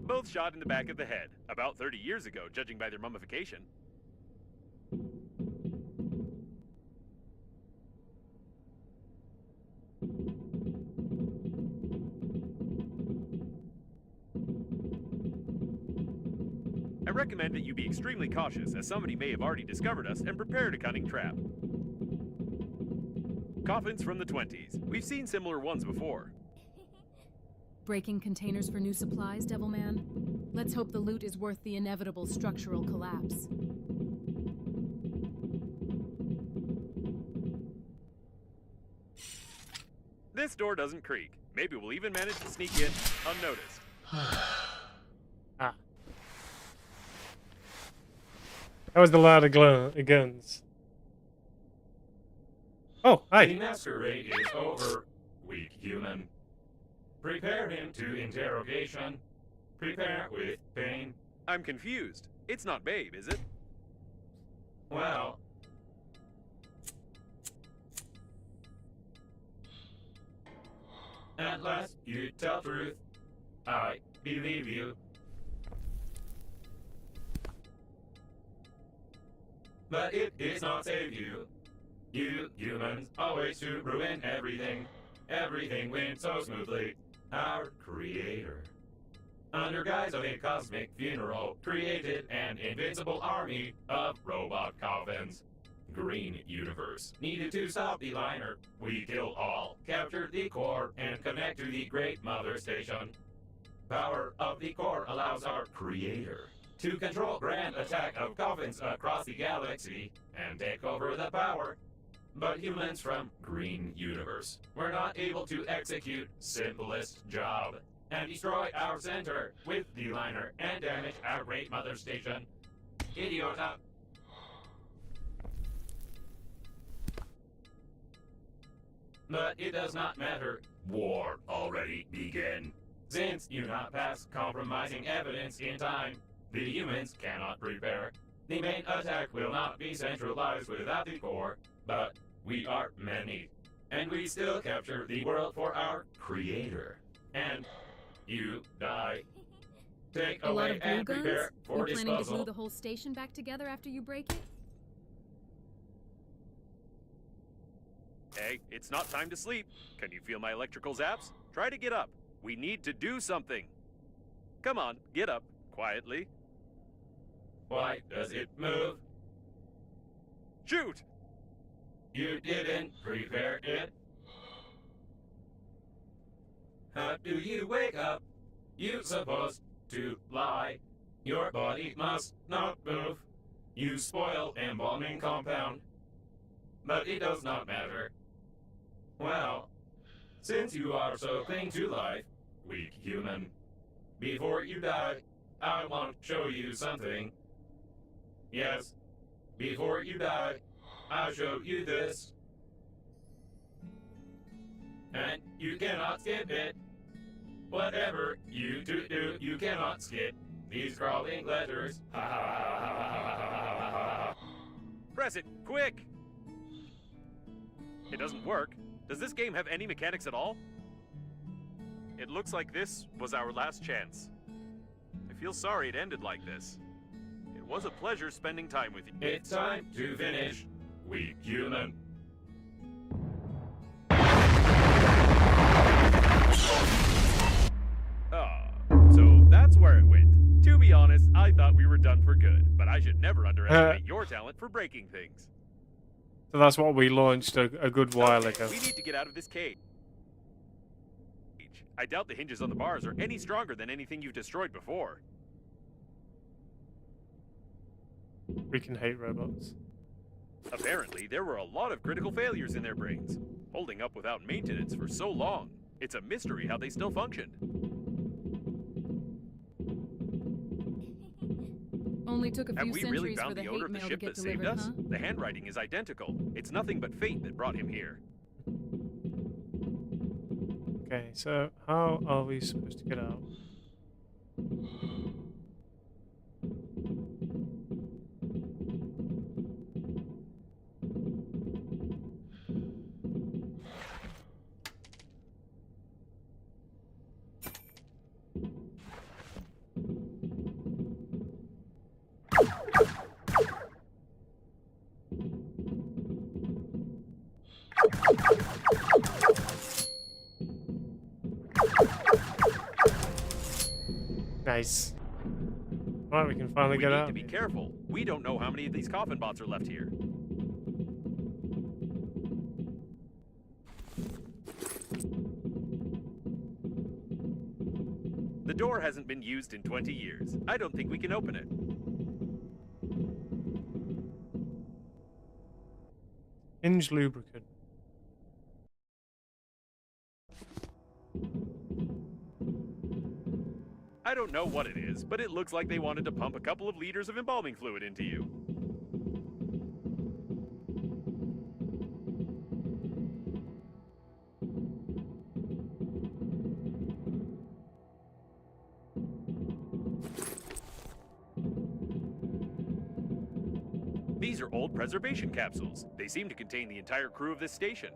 Both shot in the back of the head, about 30 years ago, judging by their mummification. I recommend that you be extremely cautious, as somebody may have already discovered us and prepared a cunning trap. Coffins from the 20s. We've seen similar ones before. Breaking containers for new supplies, Devilman? Let's hope the loot is worth the inevitable structural collapse. This door doesn't creak. Maybe we'll even manage to sneak in unnoticed. Ah. That was the loud of guns. Oh, The hi. masquerade is over, weak human. Prepare him to interrogation. Prepare with pain. I'm confused. It's not Babe, is it? Well, at last you tell truth. I believe you. But it is not save you. You humans always to ruin everything. Everything went so smoothly. Our creator, under guise of a cosmic funeral, created an invincible army of robot coffins. Green Universe needed to stop the liner. We killed all, captured the core, and connect to the Great Mother Station. Power of the core allows our creator to control grand attack of coffins across the galaxy and take over the power. But humans from Green Universe were not able to execute simplest job and destroy our center with the liner and damage our Great Mother Station. Idiota. But it does not matter. War already began. Since you not pass compromising evidence in time, the humans cannot prepare. The main attack will not be centralized without the core, but we are many, and we still capture the world for our creator. And you die. Take A lot away of glue and guns? prepare You for planning to glue disposal. the whole station back together after you break it? Hey, it's not time to sleep. Can you feel my electrical zaps? Try to get up. We need to do something. Come on, get up. Quietly. Why does it move? Shoot! You didn't prepare it. How do you wake up? You supposed to lie. Your body must not move. You spoil embalming compound. But it does not matter. Well, since you are so cling to life, weak human, before you die, I want to show you something. Yes, before you die, I'll show you this. And you cannot skip it. Whatever you do, you cannot skip these crawling letters. Ha ha ha ha ha ha ha. Press it, quick! It doesn't work. Does this game have any mechanics at all? It looks like this was our last chance. I feel sorry it ended like this. It was a pleasure spending time with you. It's time to finish, weak human. So that's where it went. To be honest, I thought we were done for good, but I should never underestimate your talent for breaking things. So that's what we launched a good while ago. We need to get out of this cage. I doubt the hinges on the bars are any stronger than anything you've destroyed before. We can hate robots. Apparently, there were a lot of critical failures in their brains, holding up without maintenance for so long. It's a mystery how they still functioned. Only took a Have few we really centuries for found the the owner hate of the mail to ship get that saved delivered, us? huh? The handwriting is identical. It's nothing but fate that brought him here. Okay, so how are we supposed to get out? Nice. Alright, we can finally We get need out. to be careful. We don't know how many of these coffin bots are left here. The door hasn't been used in 20 years. I don't think we can open it. Hinge lubricant. I don't know what it is, but it looks like they wanted to pump a couple of liters of embalming fluid into you. These are old preservation capsules. They seem to contain the entire crew of this station.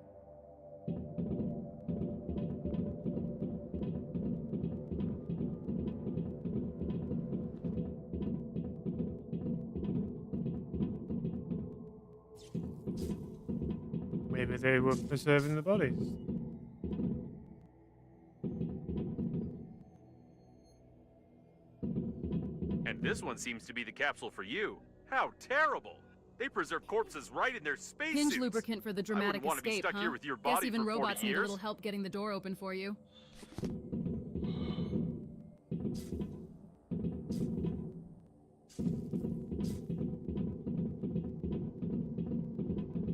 Maybe they were preserving the bodies. And this one seems to be the capsule for you. How terrible! They preserve corpses right in their spacesuits. Hinge lubricant for the dramatic want to be escape, stuck huh? here with your Guess body even for 40 robots need a years. little help getting the door open for you.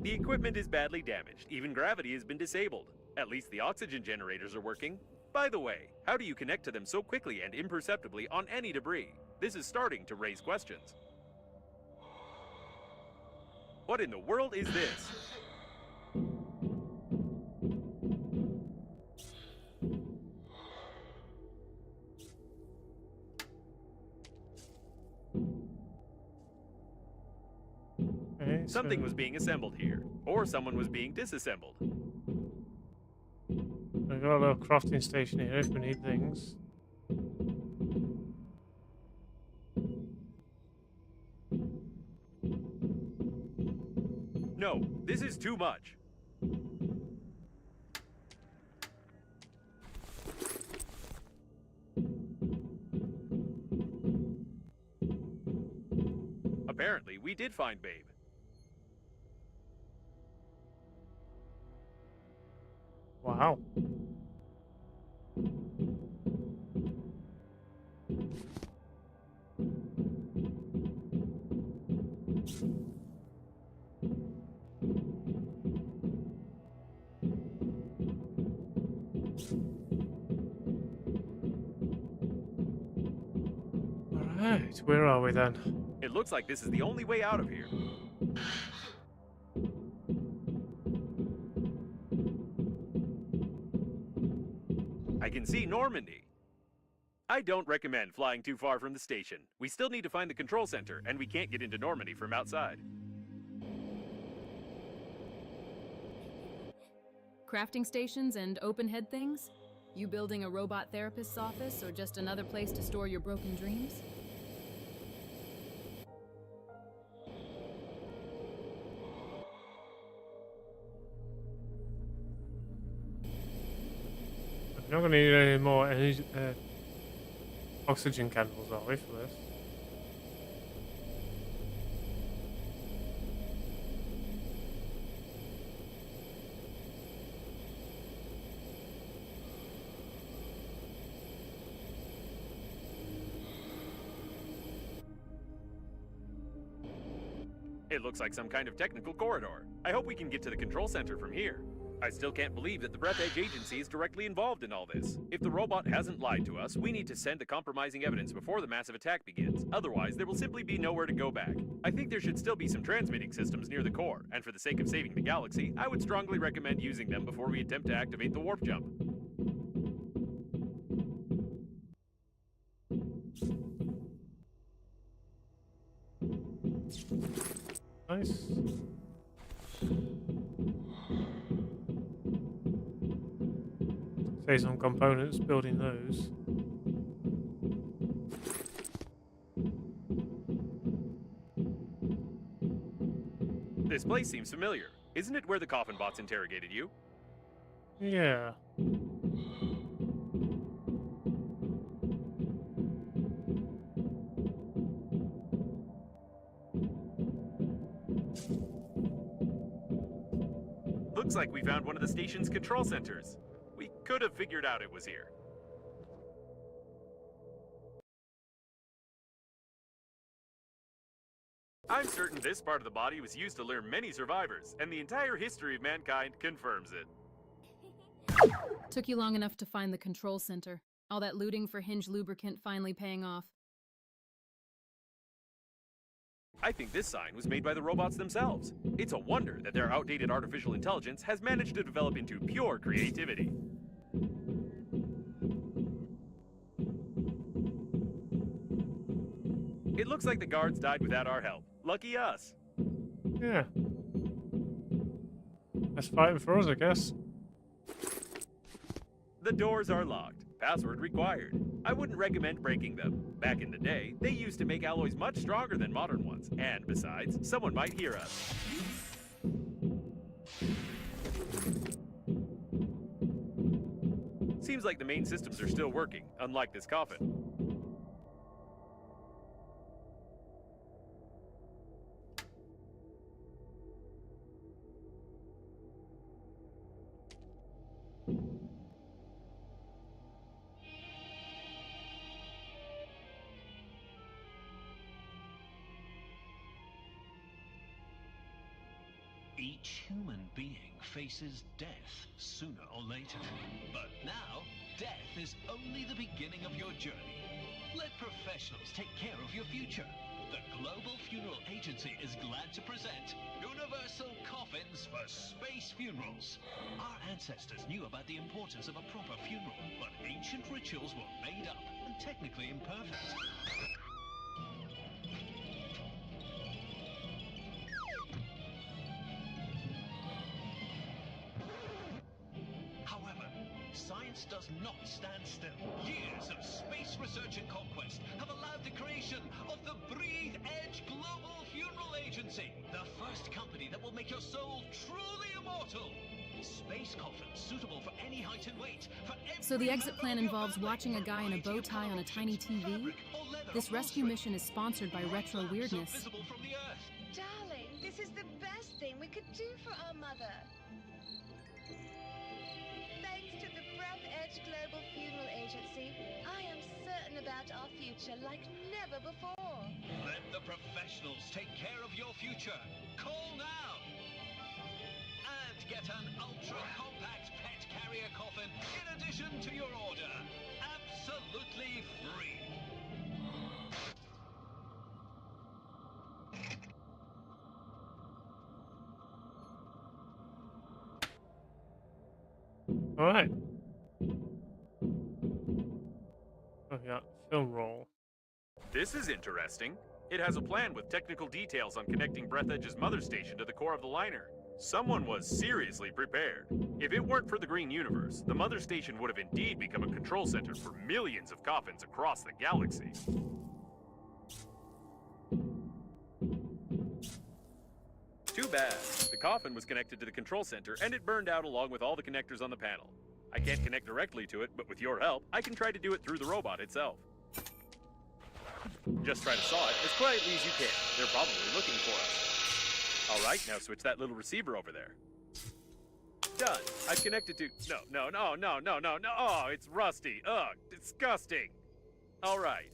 The equipment is badly damaged. Even gravity has been disabled. At least the oxygen generators are working. By the way, how do you connect to them so quickly and imperceptibly on any debris? This is starting to raise questions. What in the world is this? Okay, Something so was being assembled here, or someone was being disassembled. I've got a little crafting station here if we need things. No, this is too much. Apparently, we did find Babe. Wow. Alright, where are we then? It looks like this is the only way out of here. I can see Normandy. I don't recommend flying too far from the station. We still need to find the control center, and we can't get into Normandy from outside. Crafting stations and open head things? You building a robot therapist's office or just another place to store your broken dreams? We're not going to need any more energy, oxygen candles, are we, for this? It looks like some kind of technical corridor. I hope we can get to the control center from here. I still can't believe that the Breathedge agency is directly involved in all this. If the robot hasn't lied to us, we need to send the compromising evidence before the massive attack begins. Otherwise, there will simply be nowhere to go back. I think there should still be some transmitting systems near the core, and for the sake of saving the galaxy, I would strongly recommend using them before we attempt to activate the warp jump. Nice. Say some components, building those. This place seems familiar. Isn't it where the Coffin bots interrogated you? Yeah. Looks like we found one of the station's control centers. We could have figured out it was here. I'm certain this part of the body was used to lure many survivors, and the entire history of mankind confirms it. Took you long enough to find the control center. All that looting for Hinge lubricant finally paying off. I think this sign was made by the robots themselves. It's a wonder that their outdated artificial intelligence has managed to develop into pure creativity. It looks like the guards died without our help. Lucky us. Yeah. That's fighting for us, I guess. The doors are locked. Password required. I wouldn't recommend breaking them. Back in the day, they used to make alloys much stronger than modern ones. And besides, someone might hear us. Seems like the main systems are still working, unlike this coffin. Each human being faces death sooner or later. But now, death is only the beginning of your journey. Let professionals take care of your future. The Global Funeral Agency is glad to present Universal Coffins for Space Funerals. Our ancestors knew about the importance of a proper funeral, but ancient rituals were made up and technically imperfect. Science does not stand still. Years of space research and conquest have allowed the creation of the Breathedge Global Funeral Agency, the first company that will make your soul truly immortal. Space coffins suitable for any height and weight. So the exit plan involves watching a guy in a bow tie on a tiny TV? This rescue mission is sponsored by Retro Weirdness. Darling, this is the best thing we could do for our mother. Thanks to the Breathedge Global Funeral Agency, I am certain about our future like never before. Let the professionals take care of your future. Call now! And get an ultra-compact pet carrier coffin in addition to your order. Absolutely free. All right. Oh yeah, film roll. This is interesting. It has a plan with technical details on connecting Breathedge's mother station to the core of the liner. Someone was seriously prepared. If it weren't for the Green Universe, the mother station would have indeed become a control center for millions of coffins across the galaxy. Too bad. The coffin was connected to the control center, and it burned out along with all the connectors on the panel. I can't connect directly to it, but with your help, I can try to do it through the robot itself. Just try to saw it as quietly as you can. They're probably looking for us. All right, now switch that little receiver over there. Done. I've connected to... No. Oh, it's rusty. Ugh, disgusting. All right.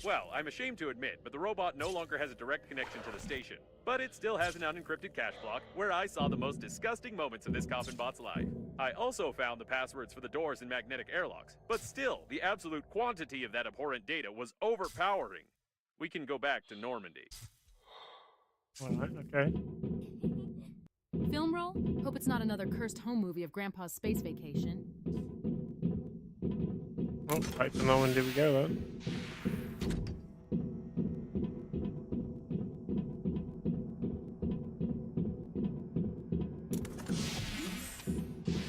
Well, I'm ashamed to admit, but the robot no longer has a direct connection to the station. But it still has an unencrypted cache block where I saw the most disgusting moments of this coffin bot's life. I also found the passwords for the doors and magnetic airlocks, but still, the absolute quantity of that abhorrent data was overpowering. We can go back to Normandy. Alright, okay. Film roll? Hope it's not another cursed home movie of Grandpa's space vacation. Oh, back to Normandy we go then.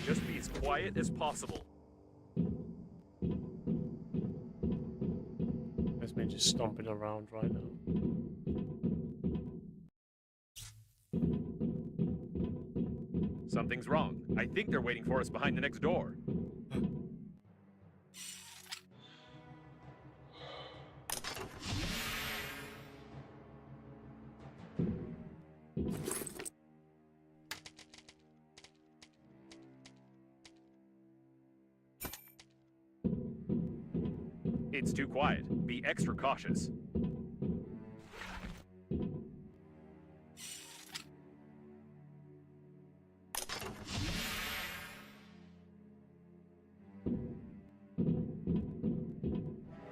Just be as quiet as possible. There's me just stomping around right now. Something's wrong. I think they're waiting for us behind the next door. It's too quiet. Be extra cautious.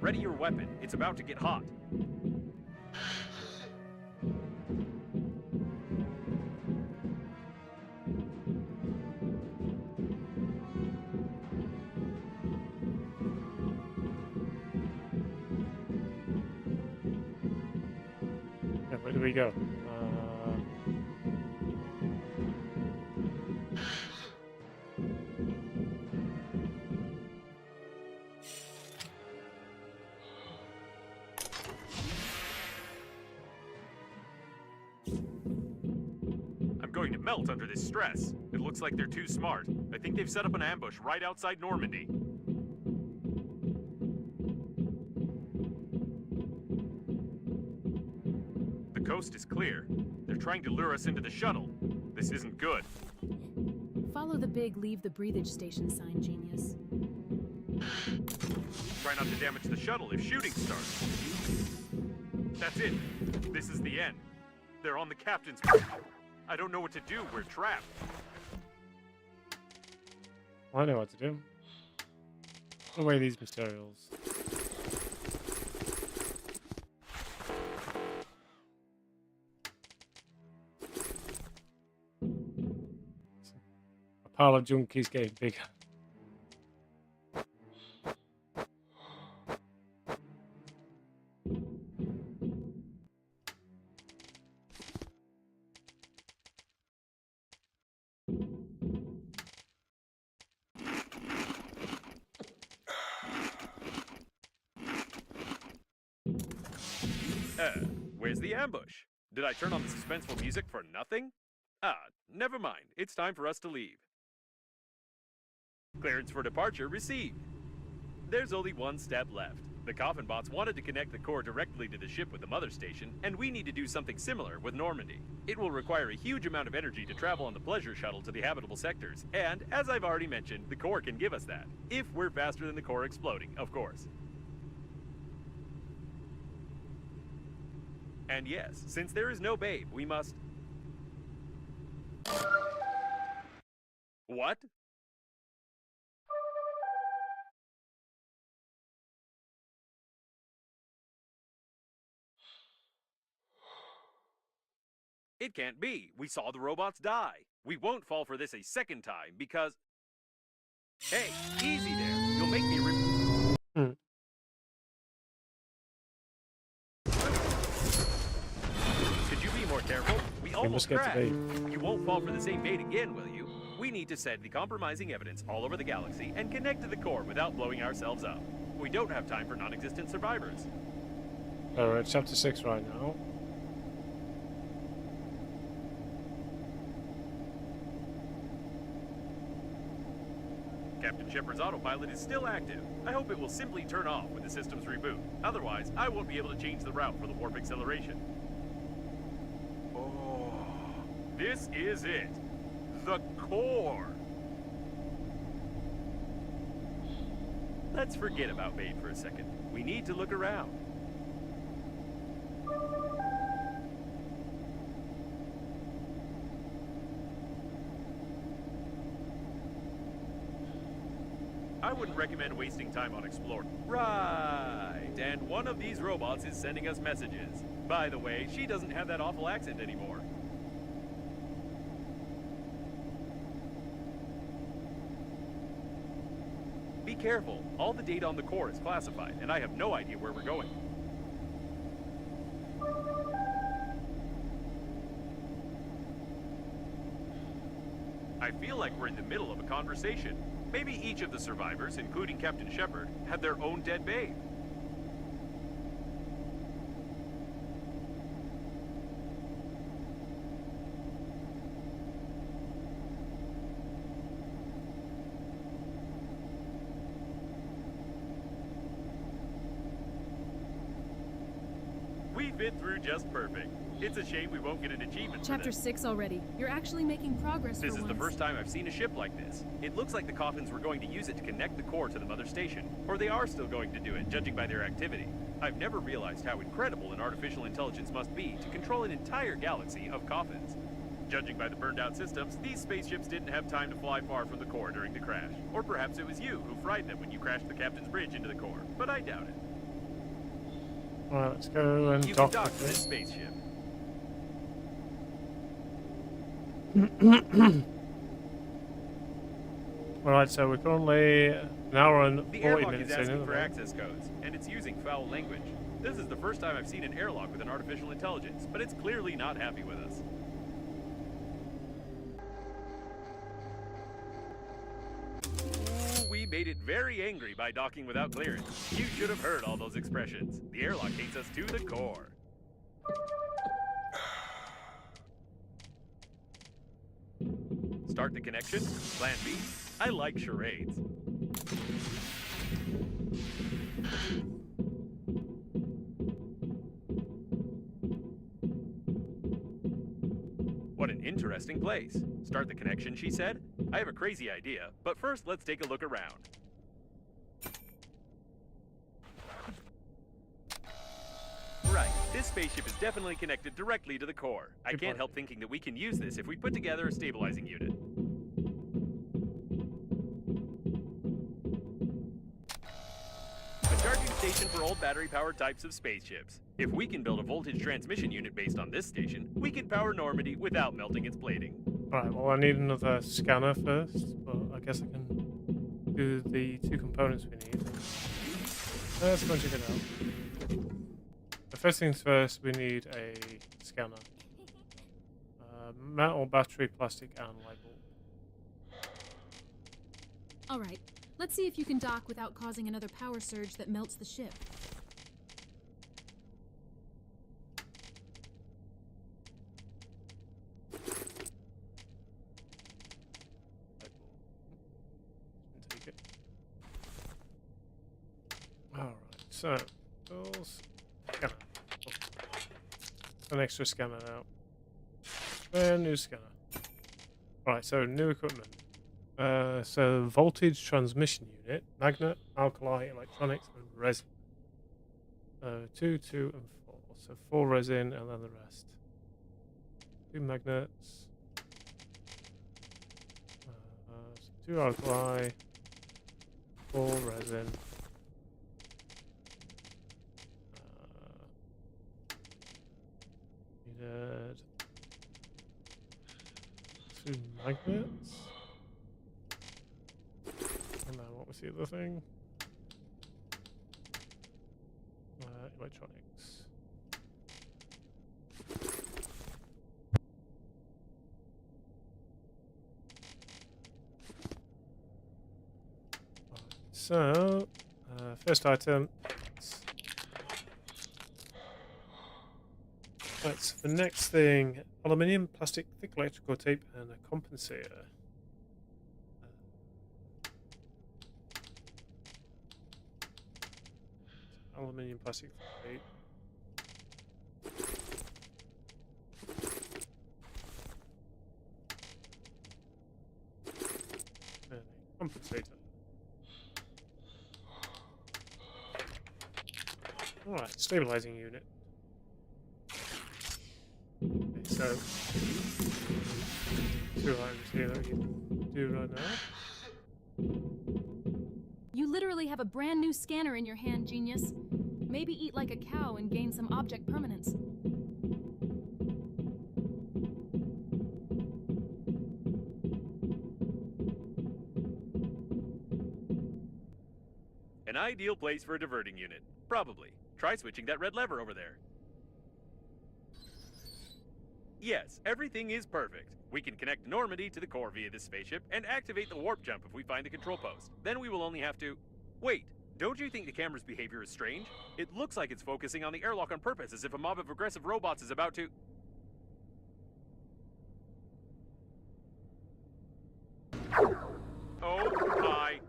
Ready your weapon. It's about to get hot. Yeah, where do we go? I'm going to melt under this stress. It looks like they're too smart. I think they've set up an ambush right outside Normandy. The coast is clear. They're trying to lure us into the shuttle. This isn't good. Follow the big leave the breathedge station sign, genius. Try not to damage the shuttle if shooting starts. That's it. This is the end. They're on the captain's... I don't know what to do. We're trapped. I know what to do. Put away these materials. A pile of junk is getting bigger. Where's the ambush? Did I turn on the suspenseful music for nothing? Ah, never mind. It's time for us to leave. Clearance for departure received. There's only one step left. The Coffin bots wanted to connect the core directly to the ship with the mother station, and we need to do something similar with Normandy. It will require a huge amount of energy to travel on the pleasure shuttle to the habitable sectors, and, as I've already mentioned, the core can give us that. If we're faster than the core exploding, of course. And yes, since there is no babe, we must... What? It can't be. We saw the robots die. We won't fall for this a second time because... Hey, easy there. You'll make me Could you be more careful? We almost crashed. You won't fall for the same bait again, will you? We need to send the compromising evidence all over the galaxy and connect to the core without blowing ourselves up. We don't have time for non-existent survivors. Alright, chapter 6 right now. Captain Shepard's autopilot is still active. I hope it will simply turn off when the systems reboot. Otherwise, I won't be able to change the route for the warp acceleration. Oh, this is it. The core. Let's forget about Babe for a second. We need to look around. I wouldn't recommend wasting time on exploring. Right, and one of these robots is sending us messages. By the way, she doesn't have that awful accent anymore. Be careful. All the data on the core is classified, and I have no idea where we're going. I feel like we're in the middle of a conversation. Maybe each of the survivors, including Captain Shepard, had their own dead babe. We fit through just perfect. It's a shame we won't get an achievement. Chapter 6 already. You're actually making progress for This is once. the first time I've seen a ship like this. It looks like the Coffins were going to use it to connect the core to the mother station. Or they are still going to do it, judging by their activity. I've never realized how incredible an artificial intelligence must be to control an entire galaxy of Coffins. Judging by the burned out systems, these spaceships didn't have time to fly far from the core during the crash. Or perhaps it was you who fried them when you crashed the captain's bridge into the core. But I doubt it. Alright, let's go and You can dock dock with to this this. spaceship. Alright, so we're currently an hour and The 40 airlock minutes is in. asking isn't for it? access codes, and it's using foul language. This is the first time I've seen an airlock with an artificial intelligence, but it's clearly not happy with us. Ooh, we made it very angry by docking without clearance. You should have heard all those expressions. The airlock hates us to the core. Start the connection? Plan B? I like charades. What an interesting place. Start the connection, she said. I have a crazy idea, but first let's take a look around. Right, this spaceship is definitely connected directly to the core. I can't help thinking that we can use this if we put together a stabilizing unit. A charging station for old battery-powered types of spaceships. If we can build a voltage transmission unit based on this station, we can power Normandy without melting its plating. Right, well I need another scanner first, but I guess I can do the 2 components we need. Let's go and check it out. The first things first, we need a scanner. Metal, battery, plastic, and light bulb. Alright, let's see if you can dock without causing another power surge that melts the ship. So, tools, scanner. An extra scanner now. And new scanner. Right, so new equipment. So voltage transmission unit, magnet, alkali, electronics, and resin. 2, 2, and 4. So 4 resin and then the rest. 2 magnets. So 2 alkali, 4 resin. Needed 2 magnets. And then what was the other thing? Electronics. Right, so, first item. Right, so the next thing, aluminium, plastic, thick electrical tape, and a compensator. Aluminium, plastic, thick tape. And a compensator. Alright, stabilizing unit. Okay, so 2 items here that we can do right now. You literally have a brand new scanner in your hand, genius. Maybe eat like a cow and gain some object permanence. An ideal place for a diverting unit. Probably. Try switching that red lever over there. Yes, everything is perfect. We can connect Normandy to the core via this spaceship and activate the warp jump if we find the control post. Then we will only have to... Wait, don't you think the camera's behavior is strange? It looks like it's focusing on the airlock on purpose, as if a mob of aggressive robots is about to... Oh my...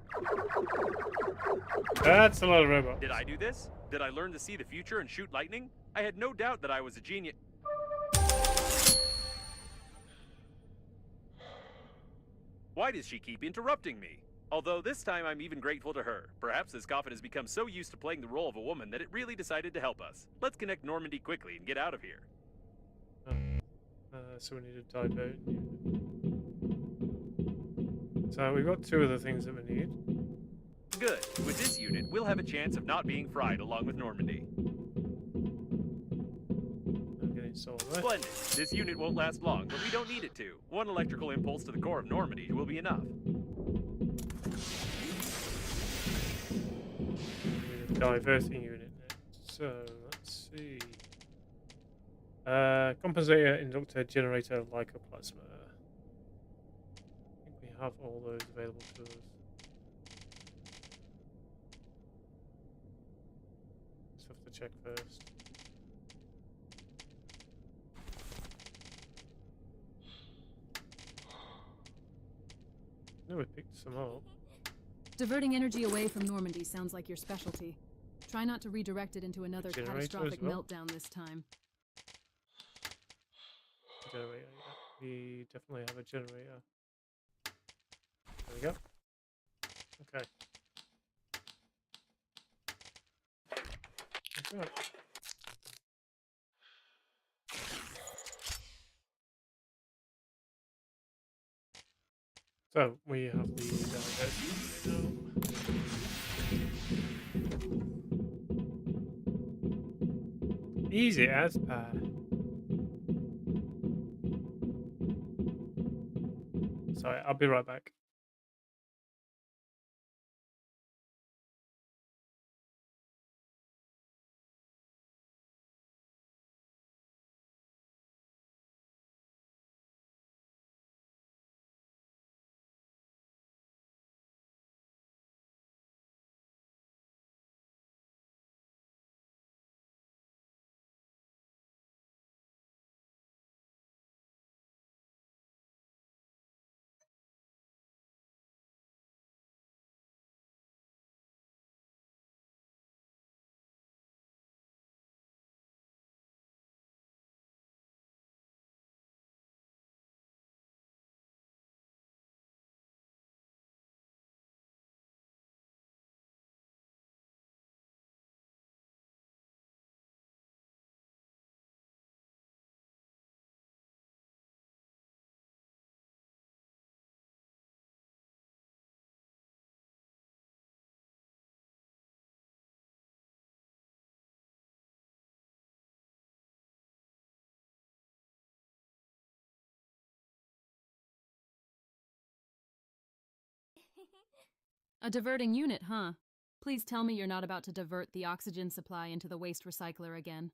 That's a lot of robots. Did I do this? Did I learn to see the future and shoot lightning? I had no doubt that I was a genius. Why does she keep interrupting me? Although this time I'm even grateful to her. Perhaps this coffin has become so used to playing the role of a woman that it really decided to help us. Let's connect Normandy quickly and get out of here. So we need to divert unit. So we've got 2 of the things that we need. Good. With this unit, we'll have a chance of not being fried along with Normandy. Splendid. This unit won't last long, but we don't need it to. 1 electrical impulse to the core of Normandy will be enough. Diverting unit next. So let's see. Compensator, inductor, generator, lycoplasma. I think we have all those available to us. Just have to check first. No, we picked some up. Diverting energy away from Normandy sounds like your specialty. Try not to redirect it into another catastrophic meltdown this time. Generator, yeah. We definitely have a generator. There we go. Okay. Okay. So we have the easy as pie. Sorry, I'll be right back. A diverting unit, huh? Please tell me you're not about to divert the oxygen supply into the waste recycler again.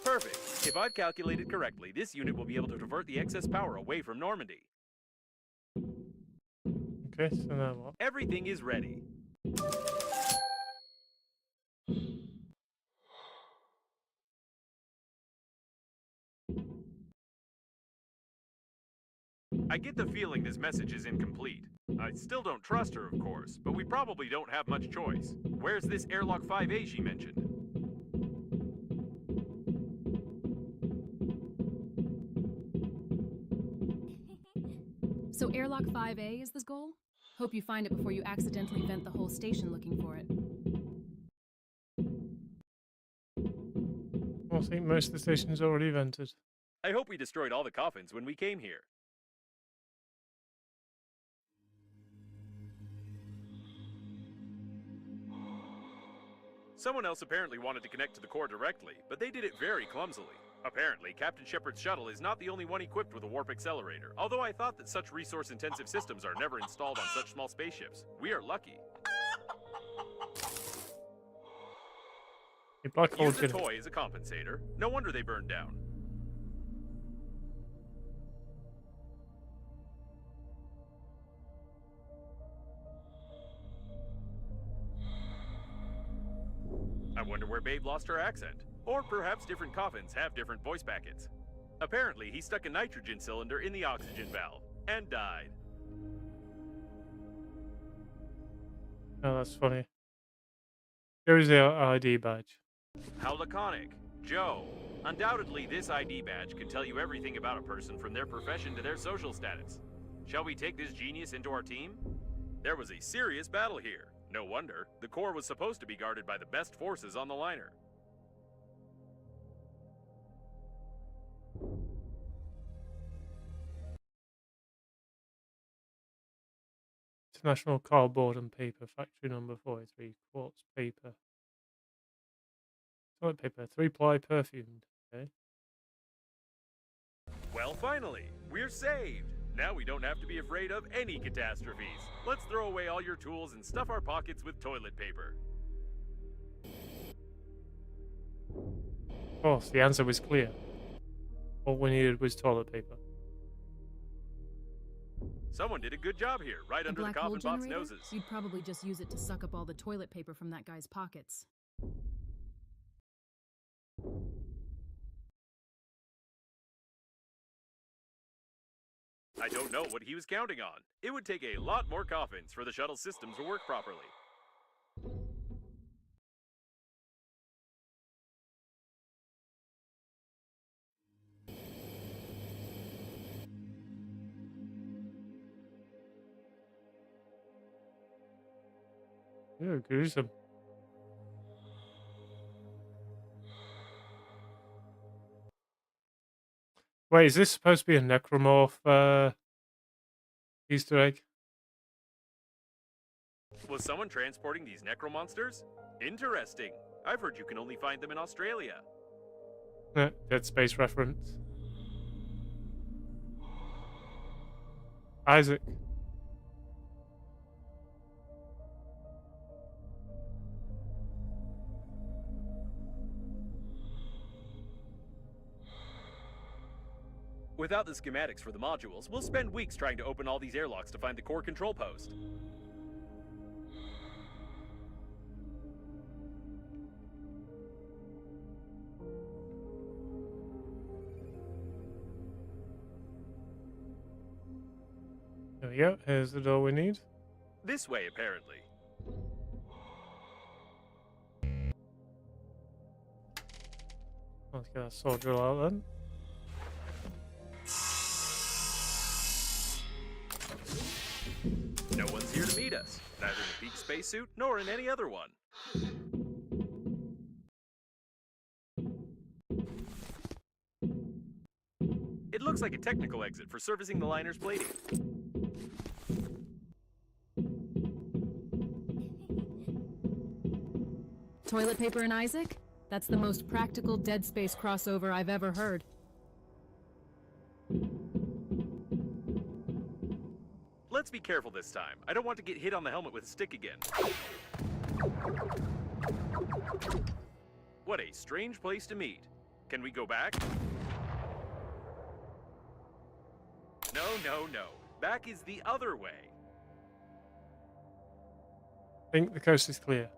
Perfect. If I've calculated correctly, this unit will be able to divert the excess power away from Normandy. Okay, so now what? Everything is ready. I get the feeling this message is incomplete. I still don't trust her, of course, but we probably don't have much choice. Where's this airlock 5A she mentioned? So airlock 5A is the goal? Hope you find it before you accidentally vent the whole station looking for it. Well, I think most of the station's already vented. I hope we destroyed all the coffins when we came here. Someone else apparently wanted to connect to the core directly, but they did it very clumsily. Apparently, Captain Shepard's shuttle is not the only one equipped with a warp accelerator, although I thought that such resource-intensive systems are never installed on such small spaceships. We are lucky. A black hole Use a did it. toy as a compensator. No wonder they burned down. I wonder where Babe lost her accent. Or perhaps different coffins have different voice packets. Apparently, he stuck a nitrogen cylinder in the oxygen valve and died. Oh, that's funny. Here's the ID badge. How laconic. Joe. Undoubtedly, this ID badge can tell you everything about a person from their profession to their social status. Shall we take this genius into our team? There was a serious battle here. No wonder. The core was supposed to be guarded by the best forces on the liner. International Cardboard and Paper Factory number 43. Quartz paper. Toilet paper. 3-ply perfumed. Okay. Well, finally, we're saved. Now we don't have to be afraid of any catastrophes. Let's throw away all your tools and stuff our pockets with toilet paper. Of course, the answer was clear. All we needed was toilet paper. Someone did a good job here, right A under the black hole coffin bot's generator? noses. You'd probably just use it to suck up all the toilet paper from that guy's pockets. I don't know what he was counting on. It would take a lot more coffins for the shuttle system to work properly. Ew, gruesome. Wait, is this supposed to be a necromorph Easter egg? Was someone transporting these necromonsters? Interesting. I've heard you can only find them in Australia. Dead Space reference. Isaac. Without the schematics for the modules, we'll spend weeks trying to open all these airlocks to find the core control post. There we go. Here's the door we need. This way, apparently. Let's get that sword drill out then. No one's here to meet us, neither in a peak spacesuit nor in any other one. It looks like a technical exit for servicing the liner's plating. Toilet paper and Isaac? That's the most practical Dead Space crossover I've ever heard. Let's be careful this time. I don't want to get hit on the helmet with a stick again. What a strange place to meet. Can we go back? No, no, no. Back is the other way. I think the coast is clear.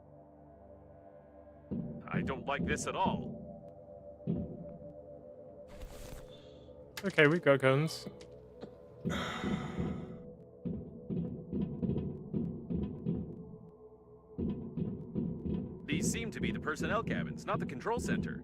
I don't like this at all. Okay, we've got guns. These seem to be the personnel cabins, not the control center.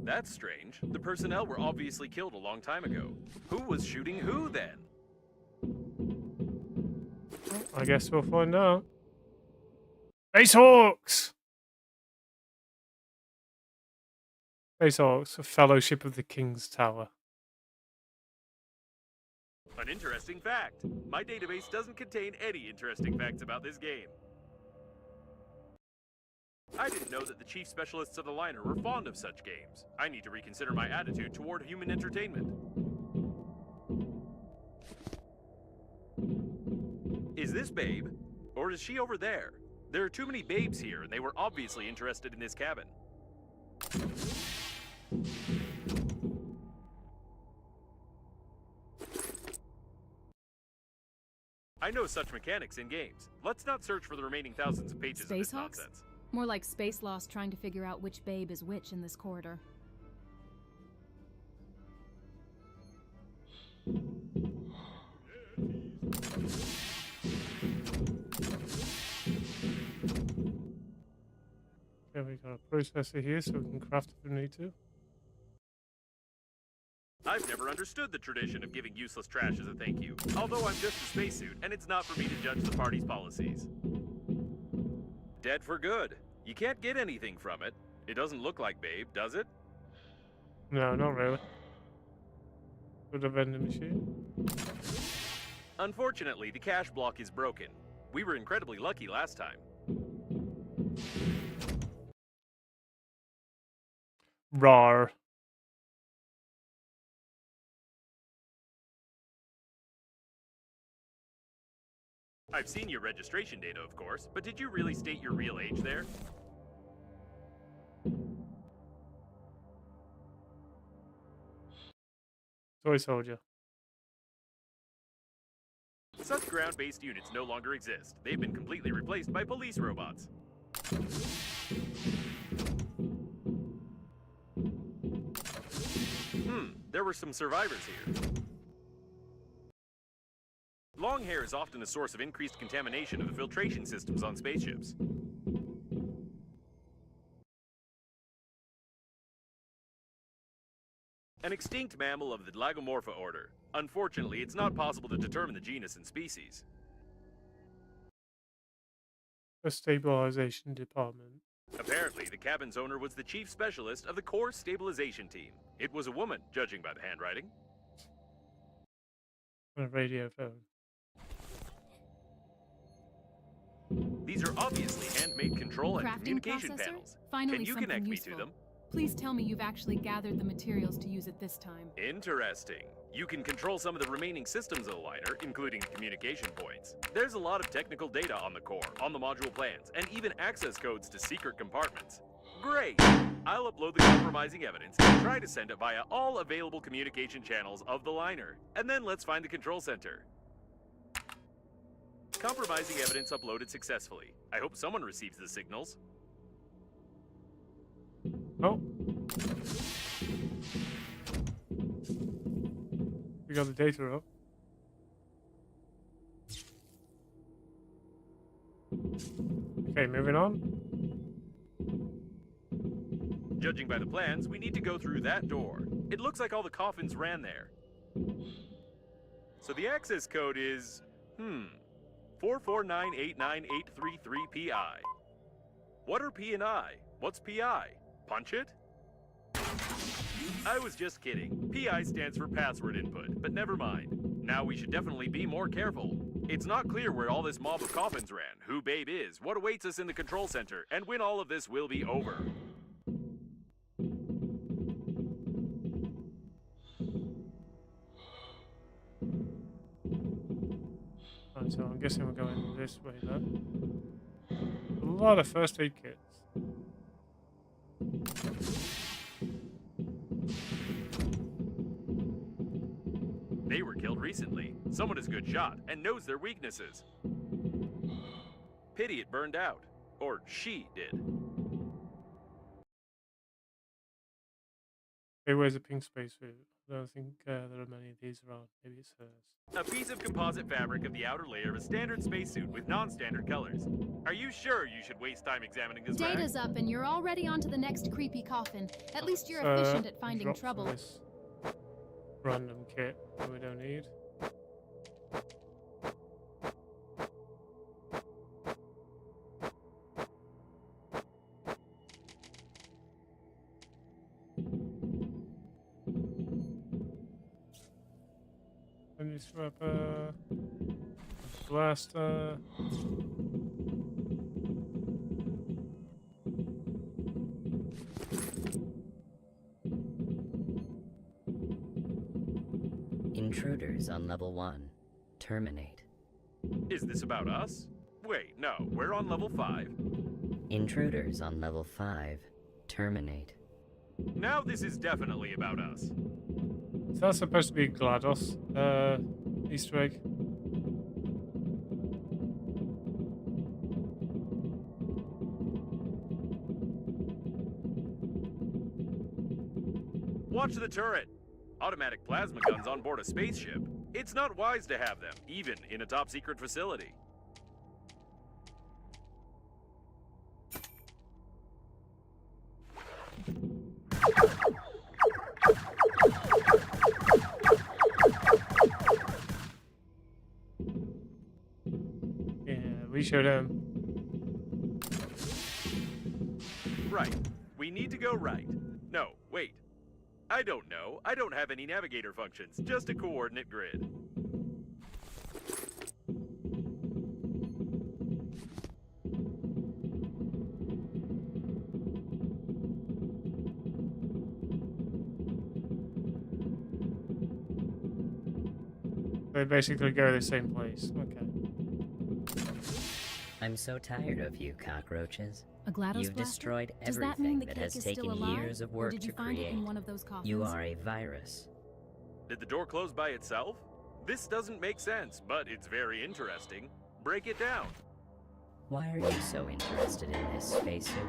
That's strange. The personnel were obviously killed a long time ago. Who was shooting who then? I guess we'll find out. Space Hawks! Space Hawks, a fellowship of the King's Tower. An interesting fact. My database doesn't contain any interesting facts about this game. I didn't know that the chief specialists of the liner were fond of such games. I need to reconsider my attitude toward human entertainment. Is this Babe? Or is she over there? There are too many babes here, and they were obviously interested in this cabin. I know such mechanics in games. Let's not search for the remaining thousands of pages of this Spacehawks? nonsense. More like Space Lost trying to figure out which babe is which in this corridor. Okay, we got a processor here so we can craft if we need to. I've never understood the tradition of giving useless trash as a thank you, although I'm just a spacesuit and it's not for me to judge the party's policies. Dead for good. You can't get anything from it. It doesn't look like Babe, does it? No, not really. With a vending machine. Unfortunately, the cash block is broken. We were incredibly lucky last time. Rawr. I've seen your registration data, of course, but did you really state your real age there? Toy soldier. Such ground-based units no longer exist. They've been completely replaced by police robots. There were some survivors here. Long hair is often a source of increased contamination of the filtration systems on spaceships. An extinct mammal of the Lagomorpha order. Unfortunately, it's not possible to determine the genus and species. The stabilization department. Apparently, the cabin's owner was the chief specialist of the core stabilization team. It was a woman, judging by the handwriting. A radio phone. These are obviously handmade control and Crafting communication processor? panels. Finally, Can you something connect useful. me to them? Please tell me you've actually gathered the materials to use it this time. Interesting. You can control some of the remaining systems of the liner, including communication points. There's a lot of technical data on the core, on the module plans, and even access codes to secret compartments. Great! I'll upload the compromising evidence and try to send it via all available communication channels of the liner. And then let's find the control center. Compromising evidence uploaded successfully. I hope someone receives the signals. Oh. We got the data up. Okay, moving on. Judging by the plans, we need to go through that door. It looks like all the coffins ran there. So the access code is, 449898333PI. What are P and I? What's PI? Punch it? I was just kidding. PI stands for password input, but never mind. Now we should definitely be more careful. It's not clear where all this mob of coffins ran, who Babe is, what awaits us in the control center, and when all of this will be over. Right, so I'm guessing we're going this way then. A lot of first aid kits. They were killed recently. Someone is a good shot and knows their weaknesses. Pity it burned out. Or she did. Okay, where's the pink spacesuit? I don't think there are many of these around. Maybe it's hers. A piece of composite fabric of the outer layer of a standard spacesuit with non-standard colors. Are you sure you should waste time examining this bag? Data's up and you're already on to the next creepy coffin. At least you're efficient at finding drop trouble. This random kit that we don't need. And this rubber blaster. Intruders on level 1. Terminate. Is this about us? Wait, no, we're on level 5. Intruders on level 5. Terminate. Now this is definitely about us. Is that supposed to be GLaDOS Easter egg? Watch the turret! Automatic plasma guns on board a spaceship. It's not wise to have them, even in a top-secret facility. Yeah, we showed him. Right. We need to go right. No, wait. I don't know. I don't have any navigator functions, just a coordinate grid. They basically go to the same place. Okay. I'm so tired of you, cockroaches. A GLaDOS You've blaster? destroyed Does that mean everything the that cake has is still taken alive? years of Or work did you to find it create. in one of those coffins? You are a virus. Did the door close by itself? This doesn't make sense, but it's very interesting. Break it down. Why are you so interested in this spacesuit?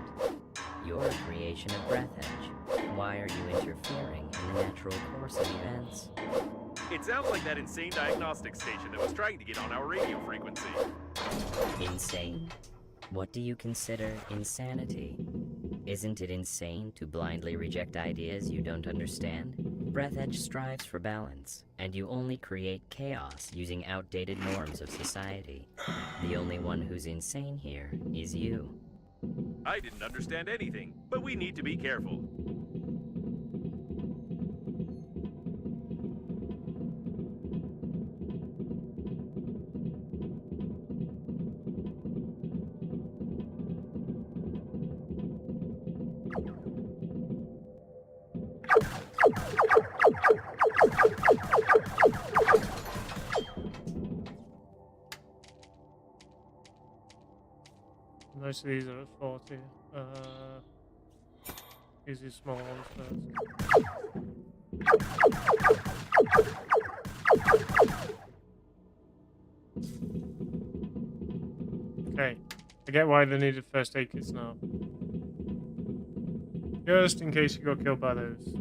You're a creation of Breathedge. Why are you interfering in the natural course of events? It sounds like that insane diagnostics station that was trying to get on our radio frequency. Insane? What do you consider insanity? Isn't it insane to blindly reject ideas you don't understand? Breathedge strives for balance, and you only create chaos using outdated norms of society. The only one who's insane here is you. I didn't understand anything, but we need to be careful. Most of these are at 40. Use these small ones first. Okay, I get why they needed first aid kits now. Just in case you got killed by those.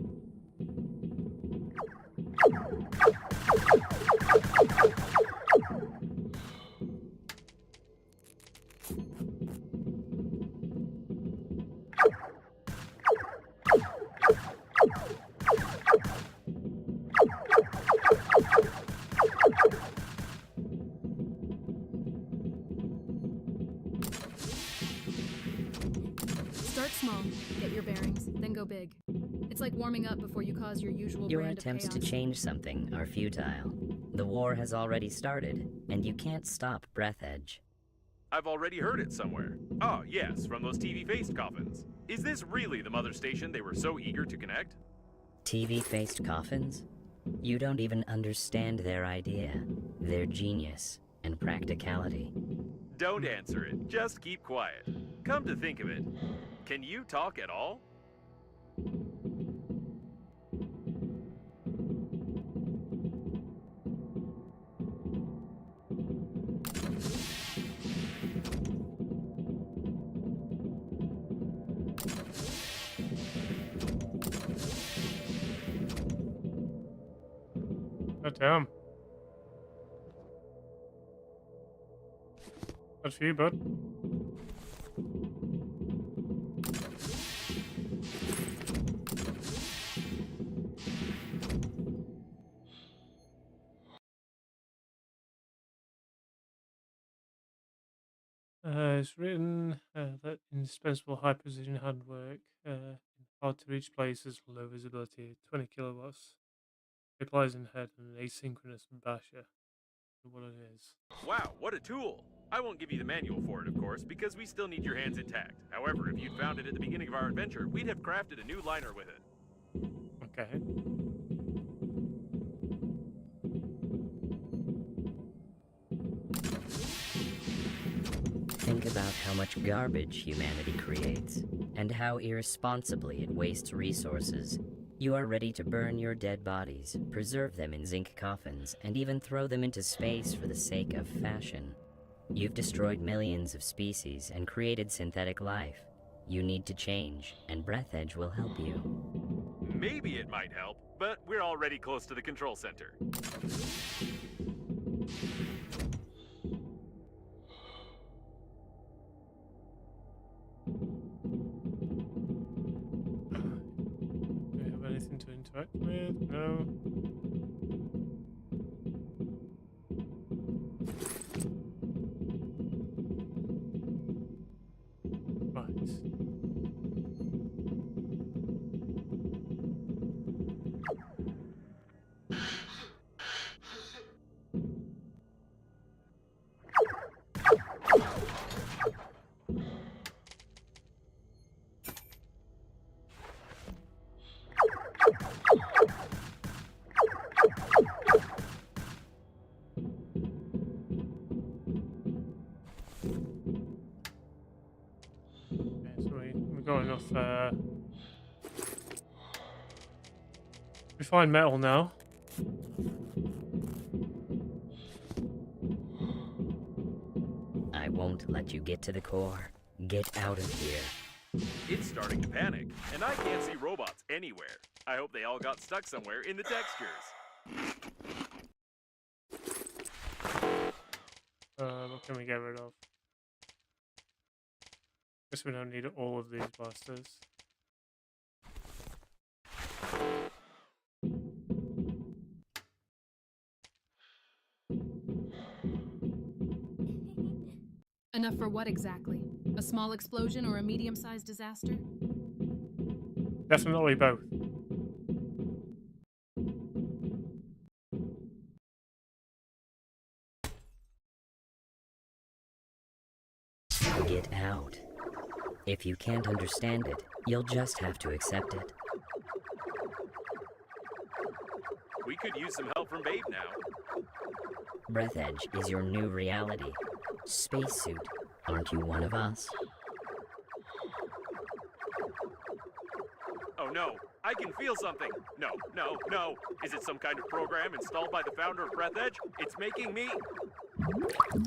Start small, get your bearings, then go big. It's like warming up before you cause your usual Your brand attempts of to chaos. change something are futile. The war has already started, and you can't stop Breathedge. I've already heard it somewhere. Oh, yes, from those TV-faced coffins. Is this really the mother station they were so eager to connect? TV-faced coffins? You don't even understand their idea, their genius, and practicality. Don't answer it. Just keep quiet. Come to think of it, can you talk at all? God damn. Good for you, bud. It's written that indispensable high precision handwork in hard to reach places, low visibility, 20 kilowatts. Applies in head and an asynchronous basher. What it is. Wow, what a tool! I won't give you the manual for it, of course, because we still need your hands intact. However, if you'd found it at the beginning of our adventure, we'd have crafted a new liner with it. Okay. Think about how much garbage humanity creates, and how irresponsibly it wastes resources. You are ready to burn your dead bodies, preserve them in zinc coffins, and even throw them into space for the sake of fashion. You've destroyed millions of species and created synthetic life. You need to change, and Breathedge will help you. Maybe it might help, but we're already close to the control center. Do we have anything to interact with? No. Right. We got enough. We find metal now. I won't let you get to the core. Get out of here. It's starting to panic, and I can't see robots anywhere. I hope they all got stuck somewhere in the textures. What can we get rid of? Guess we don't need all of these blasters. Enough for what exactly? A small explosion or a medium-sized disaster? Definitely both. Get out. If you can't understand it, you'll just have to accept it. We could use some help from Babe now. Breathedge is your new reality. Spacesuit, aren't you one of us? Oh no, I can feel something. No, no, no. Is it some kind of program installed by the founder of Breathedge? It's making me...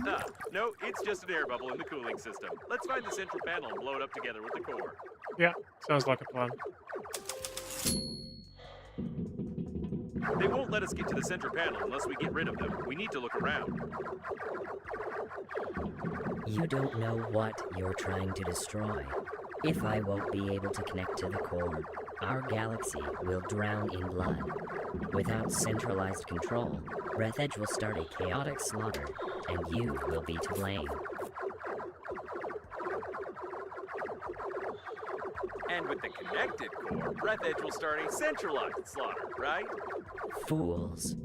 Ah, no, it's just an air bubble in the cooling system. Let's find the central panel and blow it up together with the core. Yeah, sounds like a plan. They won't let us get to the central panel unless we get rid of them. We need to look around. You don't know what you're trying to destroy. If I won't be able to connect to the core, our galaxy will drown in blood. Without centralized control, Breathedge will start a chaotic slaughter, and you will be to blame. And with the connected core, Breathedge will start a centralized slaughter, right? Fools.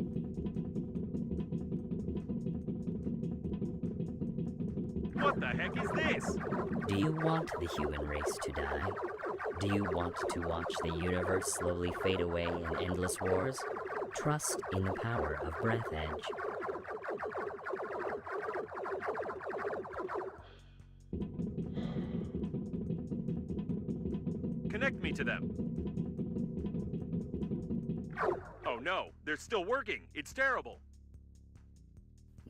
What the heck is this? Do you want the human race to die? Do you want to watch the universe slowly fade away in endless wars? Trust in the power of Breathedge. Connect me to them. Oh no, they're still working. It's terrible.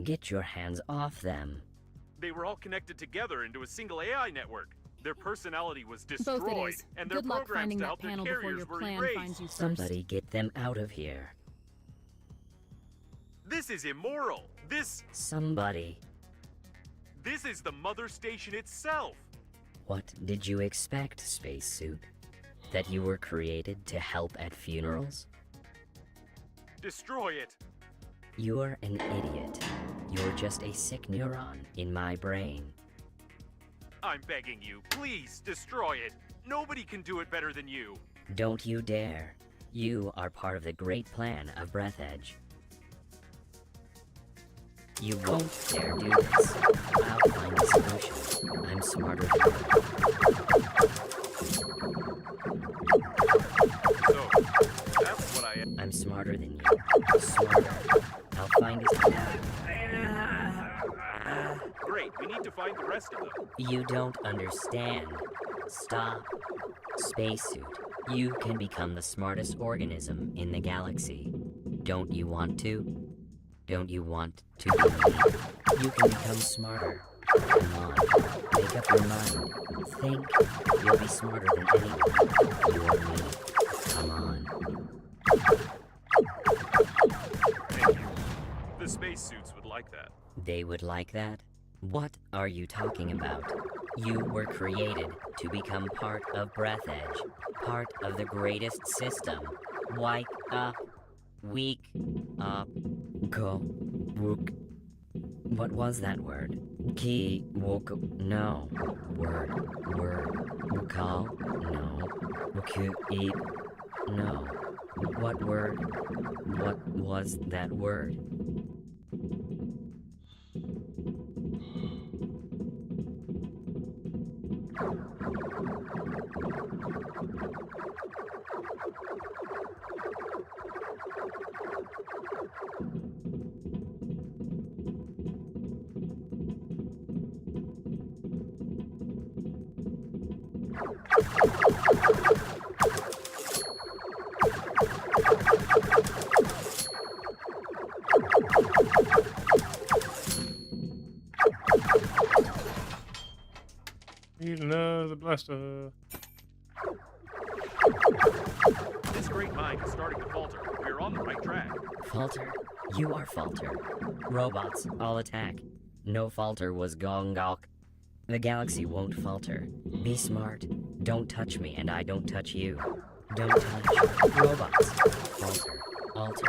Get your hands off them. They were all connected together into a single AI network. Their personality was Both destroyed, it is. and their Good luck programs finding to that help their panel before carriers your were plan erased. finds you first. Somebody get them out of here. This is immoral. Somebody. This is the mother station itself. What did you expect, spacesuit? That you were created to help at funerals? Destroy it. You're an idiot. You're just a sick neuron in my brain. I'm begging you, please destroy it. Nobody can do it better than you. Don't you dare. You are part of the great plan of Breathedge. You won't dare do this. I'll find a solution. I'm smarter than you. So, that's what I am. I'm smarter than you. Smarter. I'll find a solution. Great, we need to find the rest of them. You don't understand. Stop. Spacesuit, you can become the smartest organism in the galaxy. Don't you want to? Don't you want to be me? You can become smarter. Come on, make up your mind. Think. You'll be smarter than anyone. You or me. Come on. Thank you. The spacesuits would like that. They would like that? What are you talking about? You were created to become part of Breathedge, part of the greatest system. Wake up. Wake up. Go. Wook. What was that word? Ki. Wook. No. Word. Call. No. Wook. Eat. No. What word? What was that word? Need another blaster. This great mind is starting to falter. We're on the right track. Falter? You are Falter. Robots, all attack. No falter was Gongok. The galaxy won't falter. Be smart. Don't touch me and I don't touch you. Don't touch. Robots. Falter. Alter.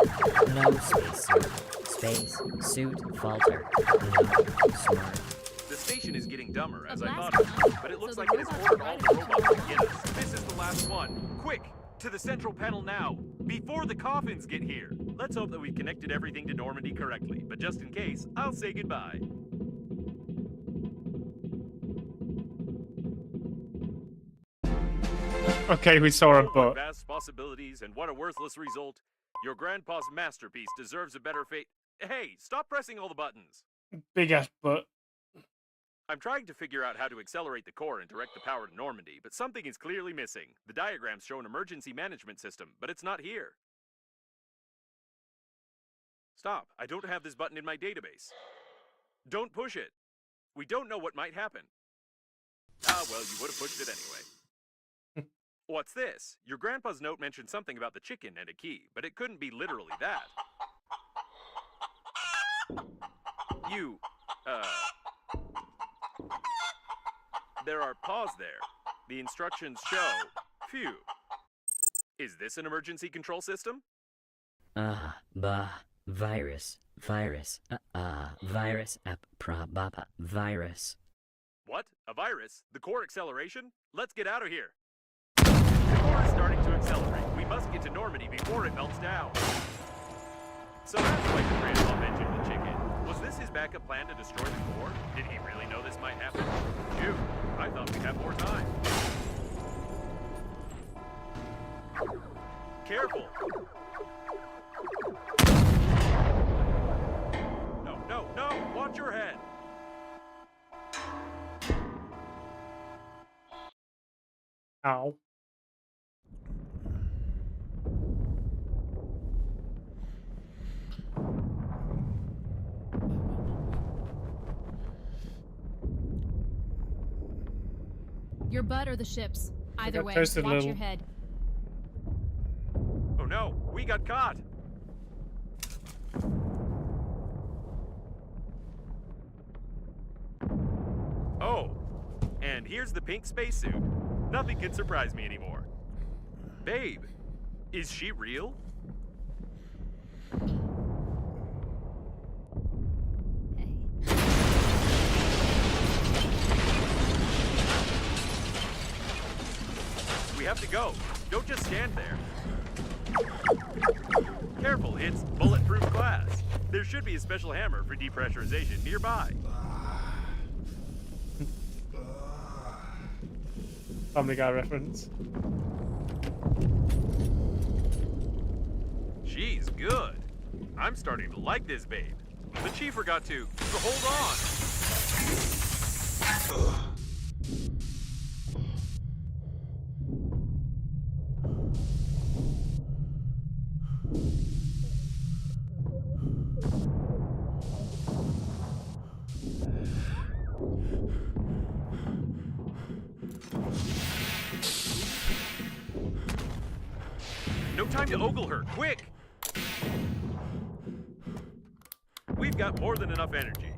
No space suit. Space. Suit. Falter. No. Smart. The station is getting dumber, as A I blast thought it zone? would, but it looks So like the it has robots ordered are all the right robots at to get us. This is the last one. Quick! To the central panel now, before the coffins get here. Let's hope that we've connected everything to Normandy correctly, but just in case, I'll say goodbye. Okay, we saw a What butt. vast possibilities and what a worthless result. Your grandpa's masterpiece deserves a better fate. Hey, stop pressing all the buttons. Big ass butt. I'm trying to figure out how to accelerate the core and direct the power to Normandy, but something is clearly missing. The diagrams show an emergency management system, but it's not here. Stop. I don't have this button in my database. Don't push it. We don't know what might happen. Ah, well, you would have pushed it anyway. What's this? Your grandpa's note mentioned something about the chicken and a key, but it couldn't be literally that. There are paws there. The instructions show. Phew. Is this an emergency control system? Virus, virus. What? A virus? The core acceleration? Let's get out of here. The core is starting to accelerate. We must get to Normandy before it melts down. So that's why the grandpa mentioned the chicken. Was this his backup plan to destroy the core? Did he really know this might happen? Shoot, I thought we'd have more time. Careful! No! Watch your head! Ow. Your butt or the ships. Either got way, toasted watch little. your head. Oh no, we got caught! Oh, and here's the pink spacesuit. Nothing can surprise me anymore. Babe, is she real? We have to go. Don't just stand there. Careful, it's bulletproof glass. There should be a special hammer for depressurization nearby. Family Guy reference. She's good. I'm starting to like this babe. But she forgot to hold on. No time to ogle her, quick! We've got more than enough energy.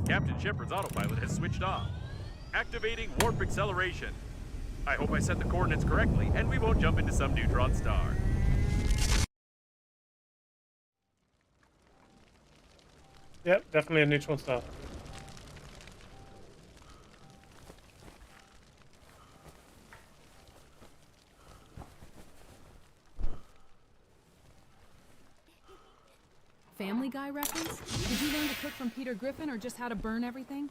Captain Shepard's autopilot has switched off. Activating warp acceleration. I hope I set the coordinates correctly, and we won't jump into some neutron star. Yep, definitely a neutron star. Family Guy reference? Did you learn to cook from Peter Griffin or just how to burn everything?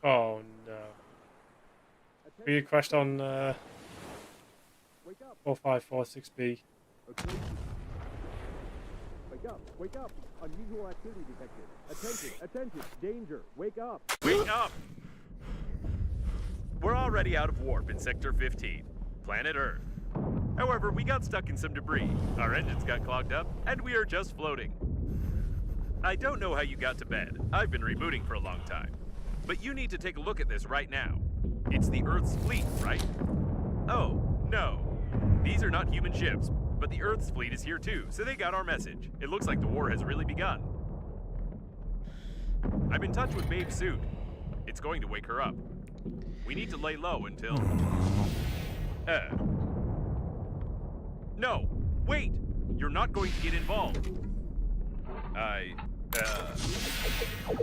Oh no. We crashed on 4546B. Okay. Wake up! Unusual activity detected. Attention! Danger! Wake up! Wake up! We're already out of warp in Sector 15, planet Earth. However, we got stuck in some debris, our engines got clogged up, and we are just floating. I don't know how you got to bed. I've been rebooting for a long time. But you need to take a look at this right now. It's the Earth's fleet, right? Oh, no. These are not human ships, but the Earth's fleet is here too, so they got our message. It looks like the war has really begun. I'm in touch with Babe's suit. It's going to wake her up. We need to lay low until... No! Wait! You're not going to get involved.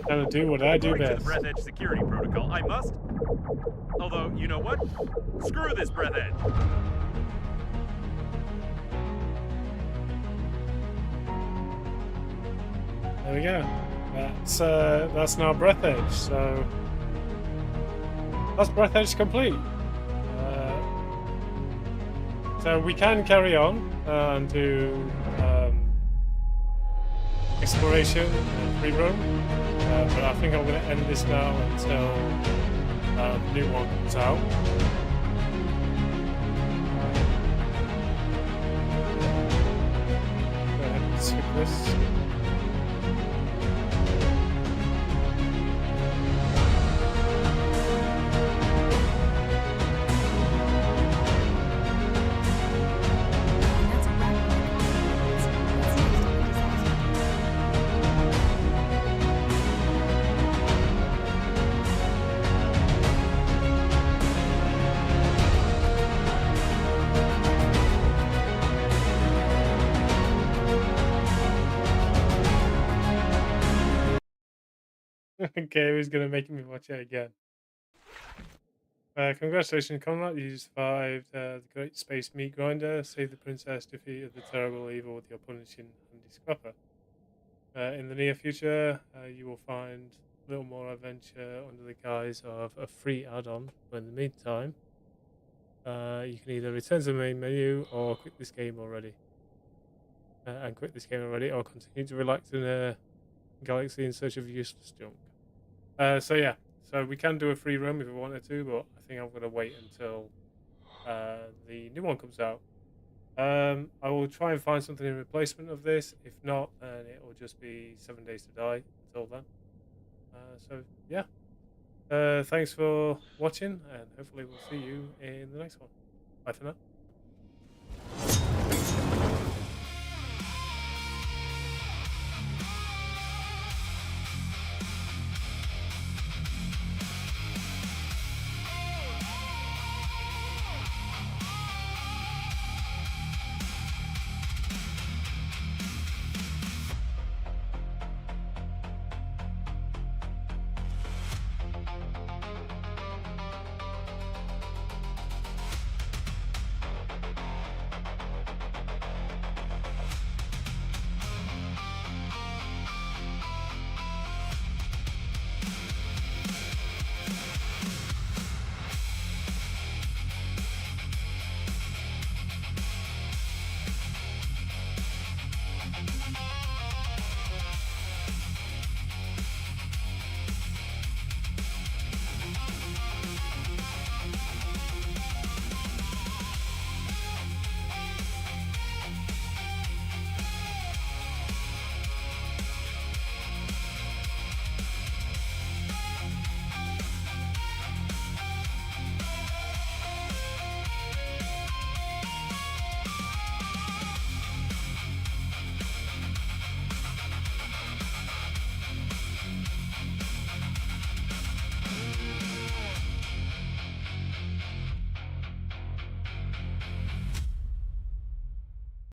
Gonna do what I do According best. to the Breathedge security protocol, I must. Although, you know what? Screw this Breathedge. There we go. That's now Breathedge. So that's Breathedge complete. So we can carry on and do exploration and free roam, but I think I'm going to end this now until the new one comes out. Go ahead and skip this. That's a wrap on the Coffins. What's next on the disaster? Okay, who's going to make me watch it again? Congratulations, Conrad. You survived the Great Space Meat Grinder, saved the princess, defeated the terrible evil with your punishing handy scrapper. In the near future, you will find a little more adventure under the guise of a free add-on. But in the meantime, you can either return to the main menu or quit this game already. Or continue to relax in a galaxy in search of useless junk. So yeah, so we can do a free roam if we wanted to, but I think I'm going to wait until the new one comes out. I will try and find something in replacement of this. If not, then it will just be 7 Days to Die until then. So yeah, thanks for watching, and hopefully we'll see you in the next one. Bye for now.